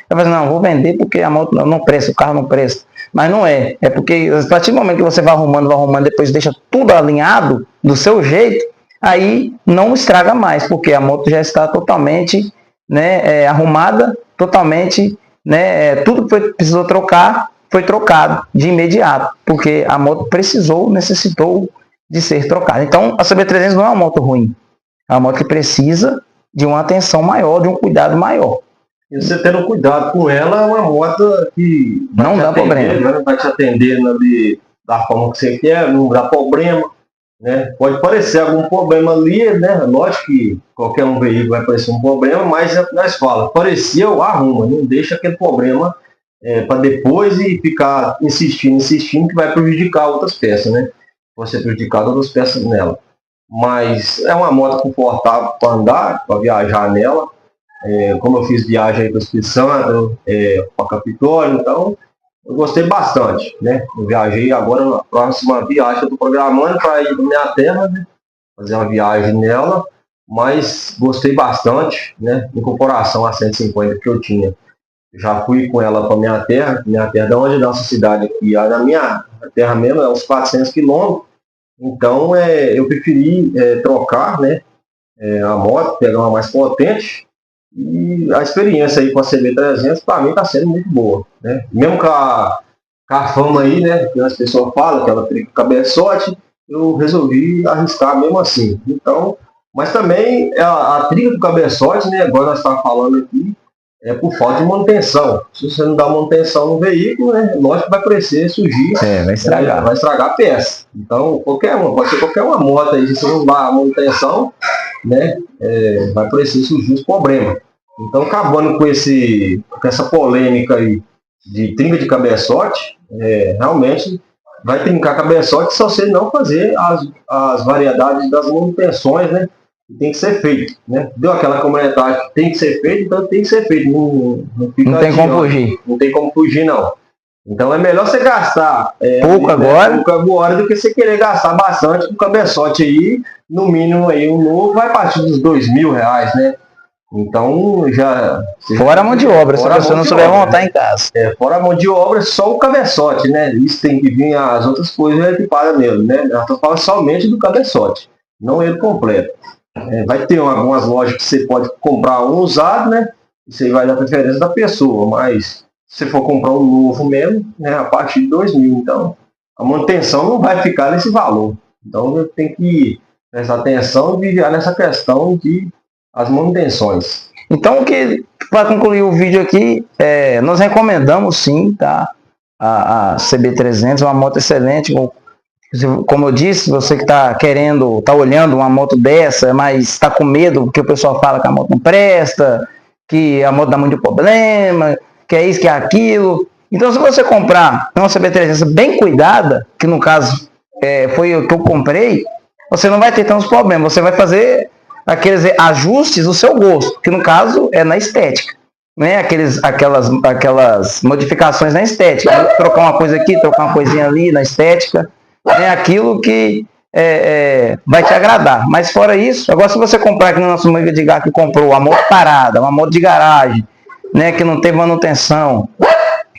eu falo, não, vou vender porque a moto não presta, o carro não presta. Mas não é, porque a partir do momento que você vai arrumando, depois deixa tudo alinhado do seu jeito, aí não estraga mais, porque a moto já está totalmente, né, arrumada, totalmente, né, tudo que precisou trocar, foi trocado de imediato, porque a moto necessitou de ser trocada. Então, a CB300 não é uma moto ruim, é uma moto que precisa de uma atenção maior, de um cuidado maior. E você tendo cuidado com ela, é uma moto que não dá problema. Né? Vai te atendendo ali da forma que você quer, não dá problema. Né? Pode parecer algum problema ali, né? Lógico que qualquer um veículo vai parecer um problema, mas é o que nós falamos, pareceu, arruma, não deixa aquele problema para depois e ficar insistindo, que vai prejudicar outras peças, né? Você prejudicar outras peças nela. Mas é uma moto confortável para andar, para viajar nela. Como eu fiz viagem aí para o Espírito Santo, para Capitólio, então eu gostei bastante, né? Eu viajei agora na próxima viagem que eu estou programando para ir para minha terra, né? Fazer uma viagem nela, mas gostei bastante, né? Em comparação a 150 que eu tinha. Já fui com ela para minha terra da onde é a nossa cidade aqui, na minha terra mesmo, é uns 400 quilômetros. Então eu preferi trocar, né? A moto, pegar uma mais potente. E a experiência aí com a CB300 para mim está sendo muito boa, né? Mesmo com a fama aí, né, que as pessoas falam que ela tem cabeçote, eu resolvi arriscar mesmo assim. Então, mas também a trilha do cabeçote, né, agora nós estamos falando aqui, é por falta de manutenção. Se você não dá manutenção no veículo, né, lógico que vai crescer, surgir, vai estragar. Vai estragar a peça. Então, pode ser qualquer uma moto aí, se você não dá a manutenção, né, vai parecer surgir os problemas. Então, acabando com essa polêmica aí de trinca de cabeçote, realmente vai trincar cabeçote se você não fazer as variedades das manutenções, né, que tem que ser feito, né? Deu aquela comentário que tem que ser feito, então tem que ser feito. Não tem como fugir. Não tem como fugir, não. Então é melhor você gastar pouco agora do que você querer gastar bastante com o cabeçote aí, no mínimo aí um novo vai partir dos R$2.000, né? Então já... Fora a mão de obra, se a pessoa não souber montar em casa. Fora a mão de obra, só o cabeçote, né? Isso tem que vir as outras coisas equipadas nele, né? Eu estou falando somente do cabeçote, não ele completo. Vai ter algumas lojas que você pode comprar um usado, né? Isso aí vai dar preferência da pessoa, mas se for comprar um novo mesmo, né, a partir de 2.000, então a manutenção não vai ficar nesse valor. Então tem que prestar atenção e vigiar nessa questão de as manutenções. Então, para concluir o vídeo aqui, nós recomendamos sim, tá? A CB300, uma moto excelente. Como eu disse, você que está olhando uma moto dessa, mas está com medo, porque o pessoal fala que a moto não presta, que a moto dá muito problema, que é isso, que é aquilo. Então, se você comprar uma CB300 bem cuidada, que no caso foi o que eu comprei, você não vai ter tantos problemas. Você vai fazer aqueles ajustes do seu gosto, que no caso é na estética, né? Aquelas modificações na estética. Trocar uma coisa aqui, trocar uma coisinha ali na estética. É aquilo que vai te agradar. Mas fora isso, agora se você comprar, que no nosso amigo de Edgar que comprou uma moto parada, uma moto de garagem, né, que não teve manutenção,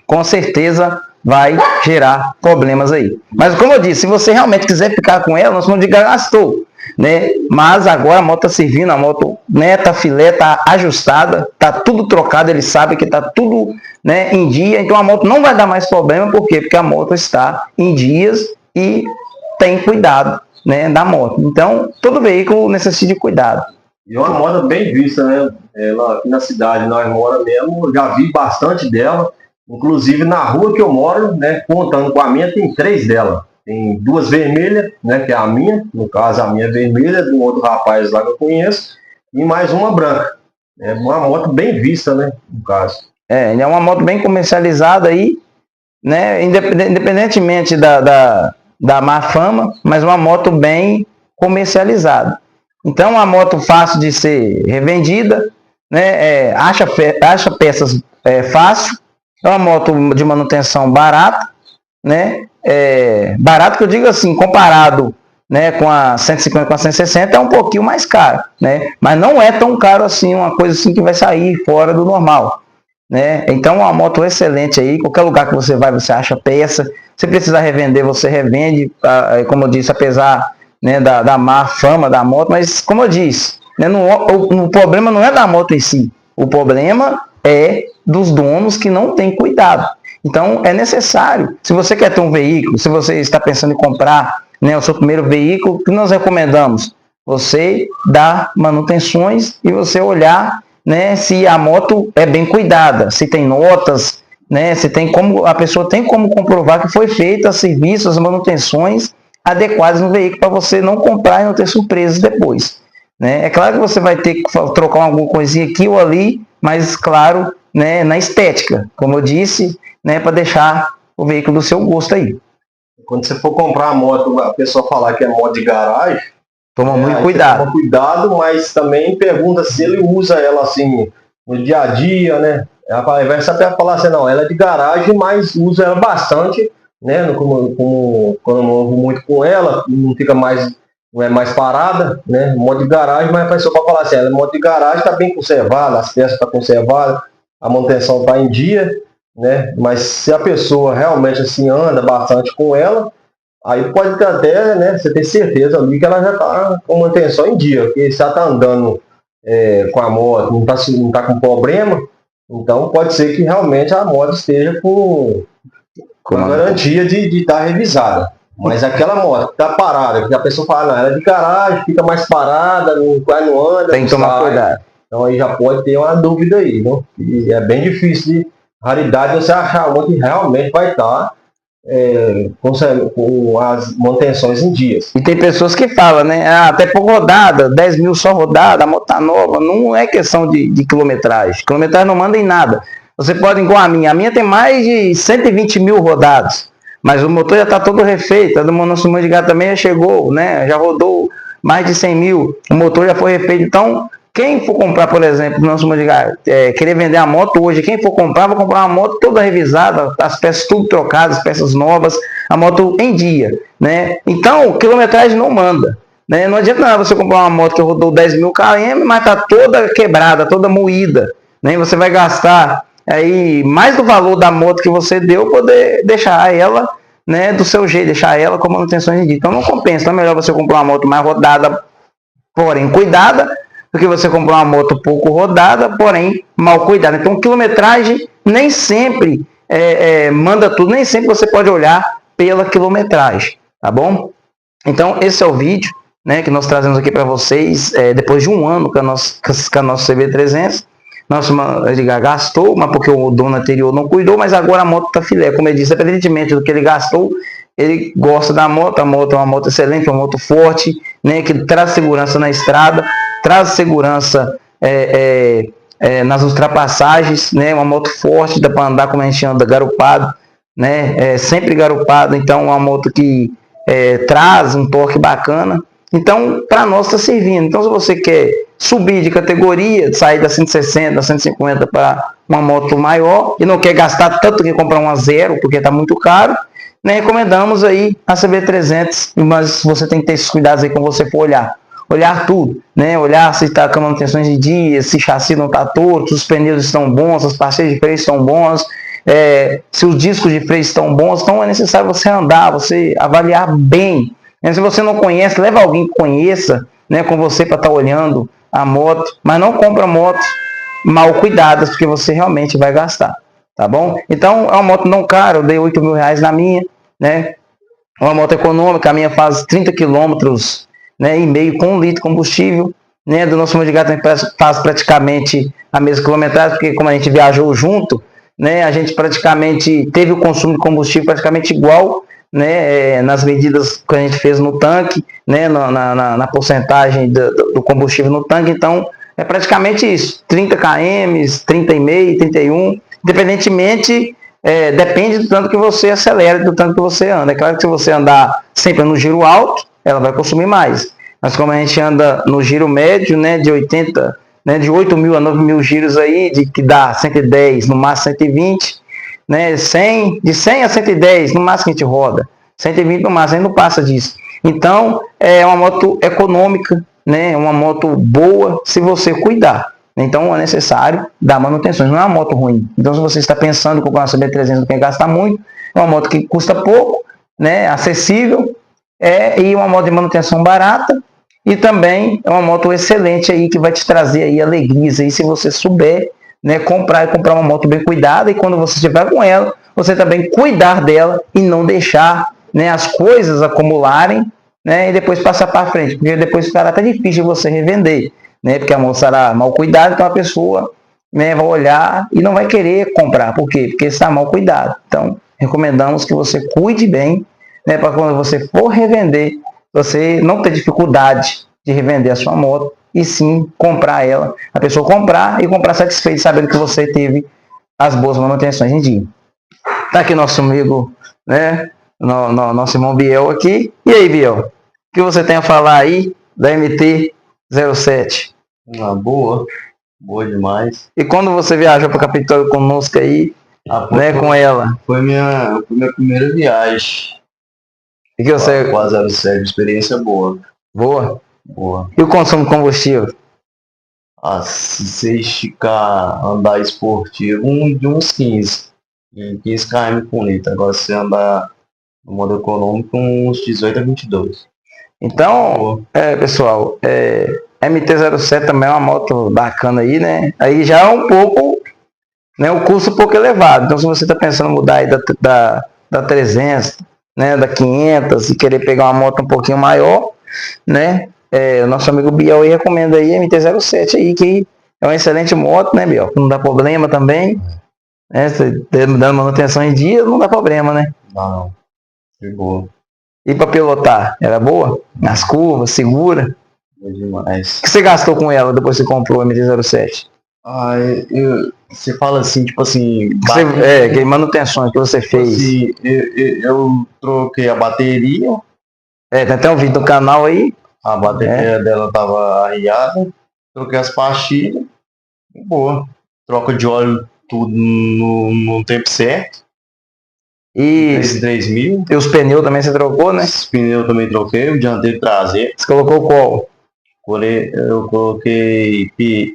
com certeza vai gerar problemas aí. Mas como eu disse, se você realmente quiser ficar com ela, nosso amigo de Edgar gastou, né? Mas agora a moto está servindo, a moto, né, tá filé, tá ajustada, tá tudo trocado, ele sabe que tá tudo, né, em dia, então a moto não vai dar mais problema. Por quê? Porque a moto está em dias e tem cuidado, né, da moto. Então, todo veículo necessita de cuidado. E é uma moto bem vista, né? Ela, aqui na cidade, nós moramos mesmo, eu já vi bastante dela. Inclusive, na rua que eu moro, né, contando com a minha, tem 3 dela. Tem 2 vermelhas, né, que é a minha, no caso a minha é vermelha, do outro rapaz lá que eu conheço, e mais uma branca. É uma moto bem vista, né, no caso. É uma moto bem comercializada aí, né, independentemente da má fama, mas uma moto bem comercializada. Então, uma moto fácil de ser revendida, né, acha peças fácil, é uma moto de manutenção barata, né, barato que eu digo assim, comparado, né, com a 150, com a 160, é um pouquinho mais caro, né, mas não é tão caro assim, uma coisa assim que vai sair fora do normal, né. Então, uma moto excelente aí, qualquer lugar que você vai, você acha peça. Se precisar revender, você revende, como eu disse, apesar né, da má fama da moto, mas como eu disse, né, o problema não é da moto em si, o problema é dos donos que não têm cuidado. Então é necessário, se você quer ter um veículo, se você está pensando em comprar, né, o seu primeiro veículo, o que nós recomendamos? Você dar manutenções e você olhar, né, se a moto é bem cuidada, se tem notas, né, se tem como, a pessoa tem como comprovar que foi feita serviços, as manutenções adequadas no veículo para você não comprar e não ter surpresas depois. Né? É claro que você vai ter que trocar alguma coisinha aqui ou ali, mas claro, né, na estética, como eu disse, né, para deixar o veículo do seu gosto aí. Quando você for comprar a moto, a pessoa falar que é moto de garagem, toma muito cuidado. Toma cuidado, mas também pergunta se ele usa ela assim no dia a dia, né? Ela vai até falar assim, não, ela é de garagem, mas usa ela bastante, né? Quando eu movo muito com ela, não fica mais, não é mais parada, né? Moto de garagem, mas a pessoa pode falar assim, ela é moto de garagem, está bem conservada, as peças estão conservadas, a manutenção está em dia, né? Mas se a pessoa realmente assim anda bastante com ela, aí pode ter até, né, você ter certeza ali que ela já está com manutenção em dia, porque se ela está andando com a moto, não tá com problema, então pode ser que realmente a moto esteja com a garantia de estar revisada. Mas aquela moto que está parada, que a pessoa fala, não, ela é de garagem, fica mais parada, não anda, tem que tomar cuidado. Então aí já pode ter uma dúvida aí, né? E é bem difícil, raridade, você achar uma que realmente vai estar com as manutenções em dias. E tem pessoas que falam, né? Até por rodada, 10 mil só rodada, a moto tá nova. Não é questão de quilometragem. Quilometragem não manda em nada. Você pode, igual a minha tem mais de 120 mil rodados. Mas o motor já está todo refeito. A do nosso irmão de gato também já chegou, né? Já rodou mais de 100 mil. O motor já foi refeito. Então, quem for comprar, por exemplo, nosso irmão de gato, querer vender a moto hoje, quem for comprar, vai comprar uma moto toda revisada, as peças tudo trocadas, peças novas, a moto em dia, né? Então, quilometragem não manda. Né? Não adianta nada você comprar uma moto que rodou 10 mil km, mas está toda quebrada, toda moída. Né? Você vai gastar aí mais do valor da moto que você deu, poder deixar ela, né, do seu jeito, deixar ela com manutenção em dia. Então não compensa, então é melhor você comprar uma moto mais rodada, porém cuidada, do que você comprar uma moto pouco rodada, porém mal cuidada. Então quilometragem nem sempre manda tudo, nem sempre você pode olhar pela quilometragem, tá bom? Então esse é o vídeo, né, que nós trazemos aqui para vocês, depois de um ano com a nossa CB300. Nosso Edgar gastou, mas porque o dono anterior não cuidou, mas agora a moto está filé. Como ele disse, independentemente do que ele gastou, ele gosta da moto. A moto é uma moto excelente, uma moto forte, né, que traz segurança na estrada, traz segurança nas ultrapassagens, né, uma moto forte, dá para andar como a gente anda, garupado, né, sempre garupado. Então, uma moto que traz um torque bacana. Então, para nós está servindo. Então, se você quer subir de categoria, sair da 160, da 150 para uma moto maior e não quer gastar tanto que comprar uma zero, porque está muito caro, né, recomendamos aí a CB300, mas você tem que ter esses cuidados aí quando você for olhar tudo, né, olhar se está com manutenções de dia, se o chassi não está torto, se os pneus estão bons, se as parceiras de freio estão bons, se os discos de freio estão bons. Então é necessário você andar, você avaliar bem. Se você não conhece, leva alguém que conheça, né, com você para estar olhando a moto, mas não compra motos mal cuidadas, porque você realmente vai gastar, tá bom? Então é uma moto não cara, eu dei 8 mil reais na minha, né? Uma moto econômica, a minha faz 30 km, né, e meio com 1 litro de combustível, né? Do nosso Monte Gato faz praticamente a mesma quilometragem, porque como a gente viajou junto, né, a gente praticamente teve o consumo de combustível praticamente igual, né, nas medidas que a gente fez no tanque, né, na porcentagem do combustível no tanque. Então é praticamente isso, 30 km, 30,5, 31, independentemente, depende do tanto que você acelera e do tanto que você anda. É claro que se você andar sempre no giro alto, ela vai consumir mais, mas como a gente anda no giro médio, né, de 80, né, de 8 mil a 9 mil giros aí, que dá 110, no máximo 120, né, 100, de 100 a 110, no máximo que a gente roda, 120 no máximo, aí não passa disso. Então, é uma moto econômica, né, uma moto boa, se você cuidar. Então, é necessário dar manutenção, não é uma moto ruim. Então, se você está pensando em comprar uma CB300, não quer gastar muito, é uma moto que custa pouco, né, acessível, e uma moto de manutenção barata, e também é uma moto excelente aí, que vai te trazer aí alegrias aí, se você souber, né, comprar uma moto bem cuidada, e quando você estiver com ela, você também cuidar dela e não deixar, né, as coisas acumularem, né, e depois passar para frente, porque depois ficará até difícil você revender, né, porque a moto será mal cuidada, então a pessoa, né, vai olhar e não vai querer comprar. Por quê? Porque está mal cuidado. Então, recomendamos que você cuide bem, né, para quando você for revender, você não ter dificuldade de revender a sua moto, e sim comprar ela, a pessoa comprar e comprar satisfeito, sabendo que você teve as boas manutenções em dia. Tá aqui nosso amigo, né, nosso irmão Biel aqui. E aí, Biel, o que você tem a falar aí da MT-07? Boa demais. E quando você viajou para Capitólio conosco aí, né, com ela? Foi minha primeira viagem. E que você... Com a 07, experiência boa. Boa? Boa. E o consumo de combustível? Se você andar esportivo, de uns 15 km por litro. Agora, se você andar no modo econômico, uns 18 a 22. Então, pessoal, MT-07 também é uma moto bacana aí, né? Aí já é um pouco, né, o custo um pouco elevado. Então, se você está pensando em mudar aí da 300, né, da 500 e querer pegar uma moto um pouquinho maior, né? O nosso amigo Biel aí recomenda aí a MT-07 aí, que é uma excelente moto, né, Biel? Não dá problema também, né? Dando manutenção em dia, não dá problema, né? Não, de boa. E para pilotar, era boa? Nas curvas, segura? Boa demais. O que você gastou com ela depois que você comprou a MT-07? Você fala assim, tipo assim... Que manutenções que você fez? Assim, eu troquei a bateria. Tem até um vídeo no canal aí. A bateria dela tava arriada. Troquei as pastilhas. Boa. Troca de óleo tudo no tempo certo. E 3.000. E os pneus também você trocou, né? Os pneus também troquei, o dianteiro e traseiro. Você colocou qual? Eu coloquei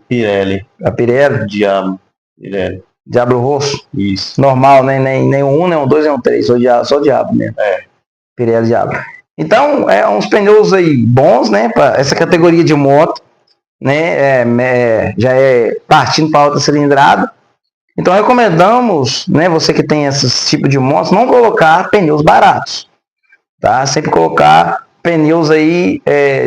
Pirelli. A Pirelli? Pirelli. Diablo Rosso? Isso. Normal, né? Nem o 1, nem o 2, nem o 3. Só Diablo mesmo. Pirelli Diablo. Então, uns pneus aí bons, né? Para essa categoria de moto, né? Já é partindo para alta cilindrada. Então, recomendamos, né? Você que tem esse tipo de motos, não colocar pneus baratos. Tá? Sempre colocar pneus aí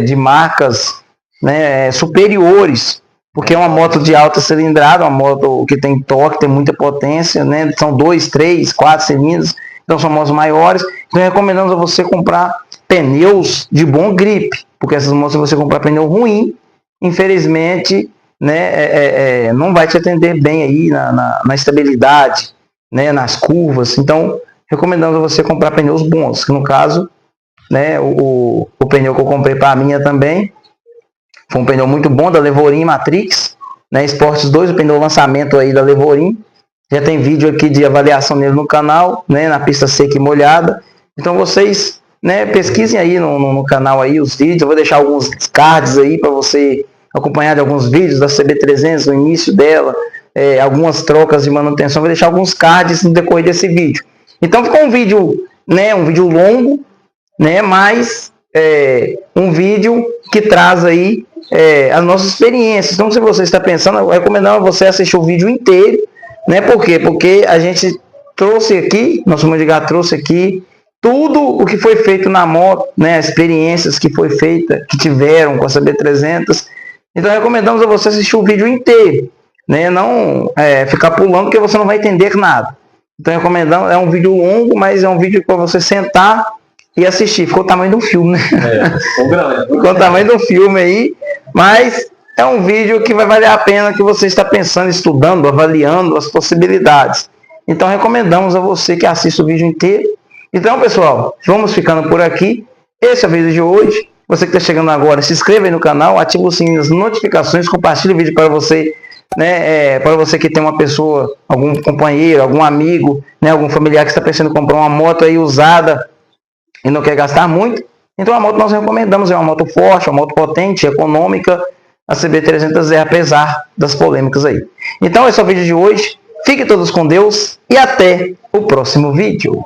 de marcas, né, superiores, porque é uma moto de alta cilindrada, uma moto que tem torque, tem muita potência, né? São 2, 3, 4 cilindros, então são motos maiores. Então recomendamos a você comprar pneus de bom grip, porque essas motos, se você comprar pneu ruim, infelizmente, né, não vai te atender bem aí na estabilidade, né, nas curvas. Então recomendamos a você comprar pneus bons, que no caso, né, o pneu que eu comprei para a minha também foi um pneu muito bom, da Levorin Matrix, né, Sports 2, o pneu lançamento aí da Levorin. Já tem vídeo aqui de avaliação nele no canal, né, na pista seca e molhada. Então vocês, né, pesquisem aí no canal aí os vídeos. Eu vou deixar alguns cards aí para você acompanhar de alguns vídeos da CB300, o início dela, algumas trocas de manutenção. Vou deixar alguns cards no decorrer desse vídeo. Então ficou um vídeo, né, um vídeo longo, né, mas um vídeo que traz aí as nossas experiências. Então, se você está pensando, eu recomendo você assistir o vídeo inteiro, né? Por quê? Porque a gente trouxe aqui, nosso Mandigá trouxe aqui tudo o que foi feito na moto, né? As experiências que foi feita, que tiveram com a CB300. Então, recomendamos a você assistir o vídeo inteiro, né? Não ficar pulando, porque você não vai entender nada. Então, recomendamos, é um vídeo longo, mas é um vídeo para você sentar e assistir. Ficou o tamanho de um filme, né? Ficou o tamanho de um filme aí, mas é um vídeo que vai valer a pena, que você está pensando, estudando, avaliando as possibilidades. Então recomendamos a você que assista o vídeo inteiro. Então, pessoal, vamos ficando por aqui. Esse é o vídeo de hoje. Você que está chegando agora, se inscreva aí no canal, ative o sininho das notificações, compartilhe o vídeo para você, né, para você que tem uma pessoa, algum companheiro, algum amigo, né, algum familiar que está pensando em comprar uma moto aí usada e não quer gastar muito. Então a moto nós recomendamos, é uma moto forte, uma moto potente, econômica, a CB300R, apesar das polêmicas aí. Então esse é o vídeo de hoje. Fiquem todos com Deus e até o próximo vídeo.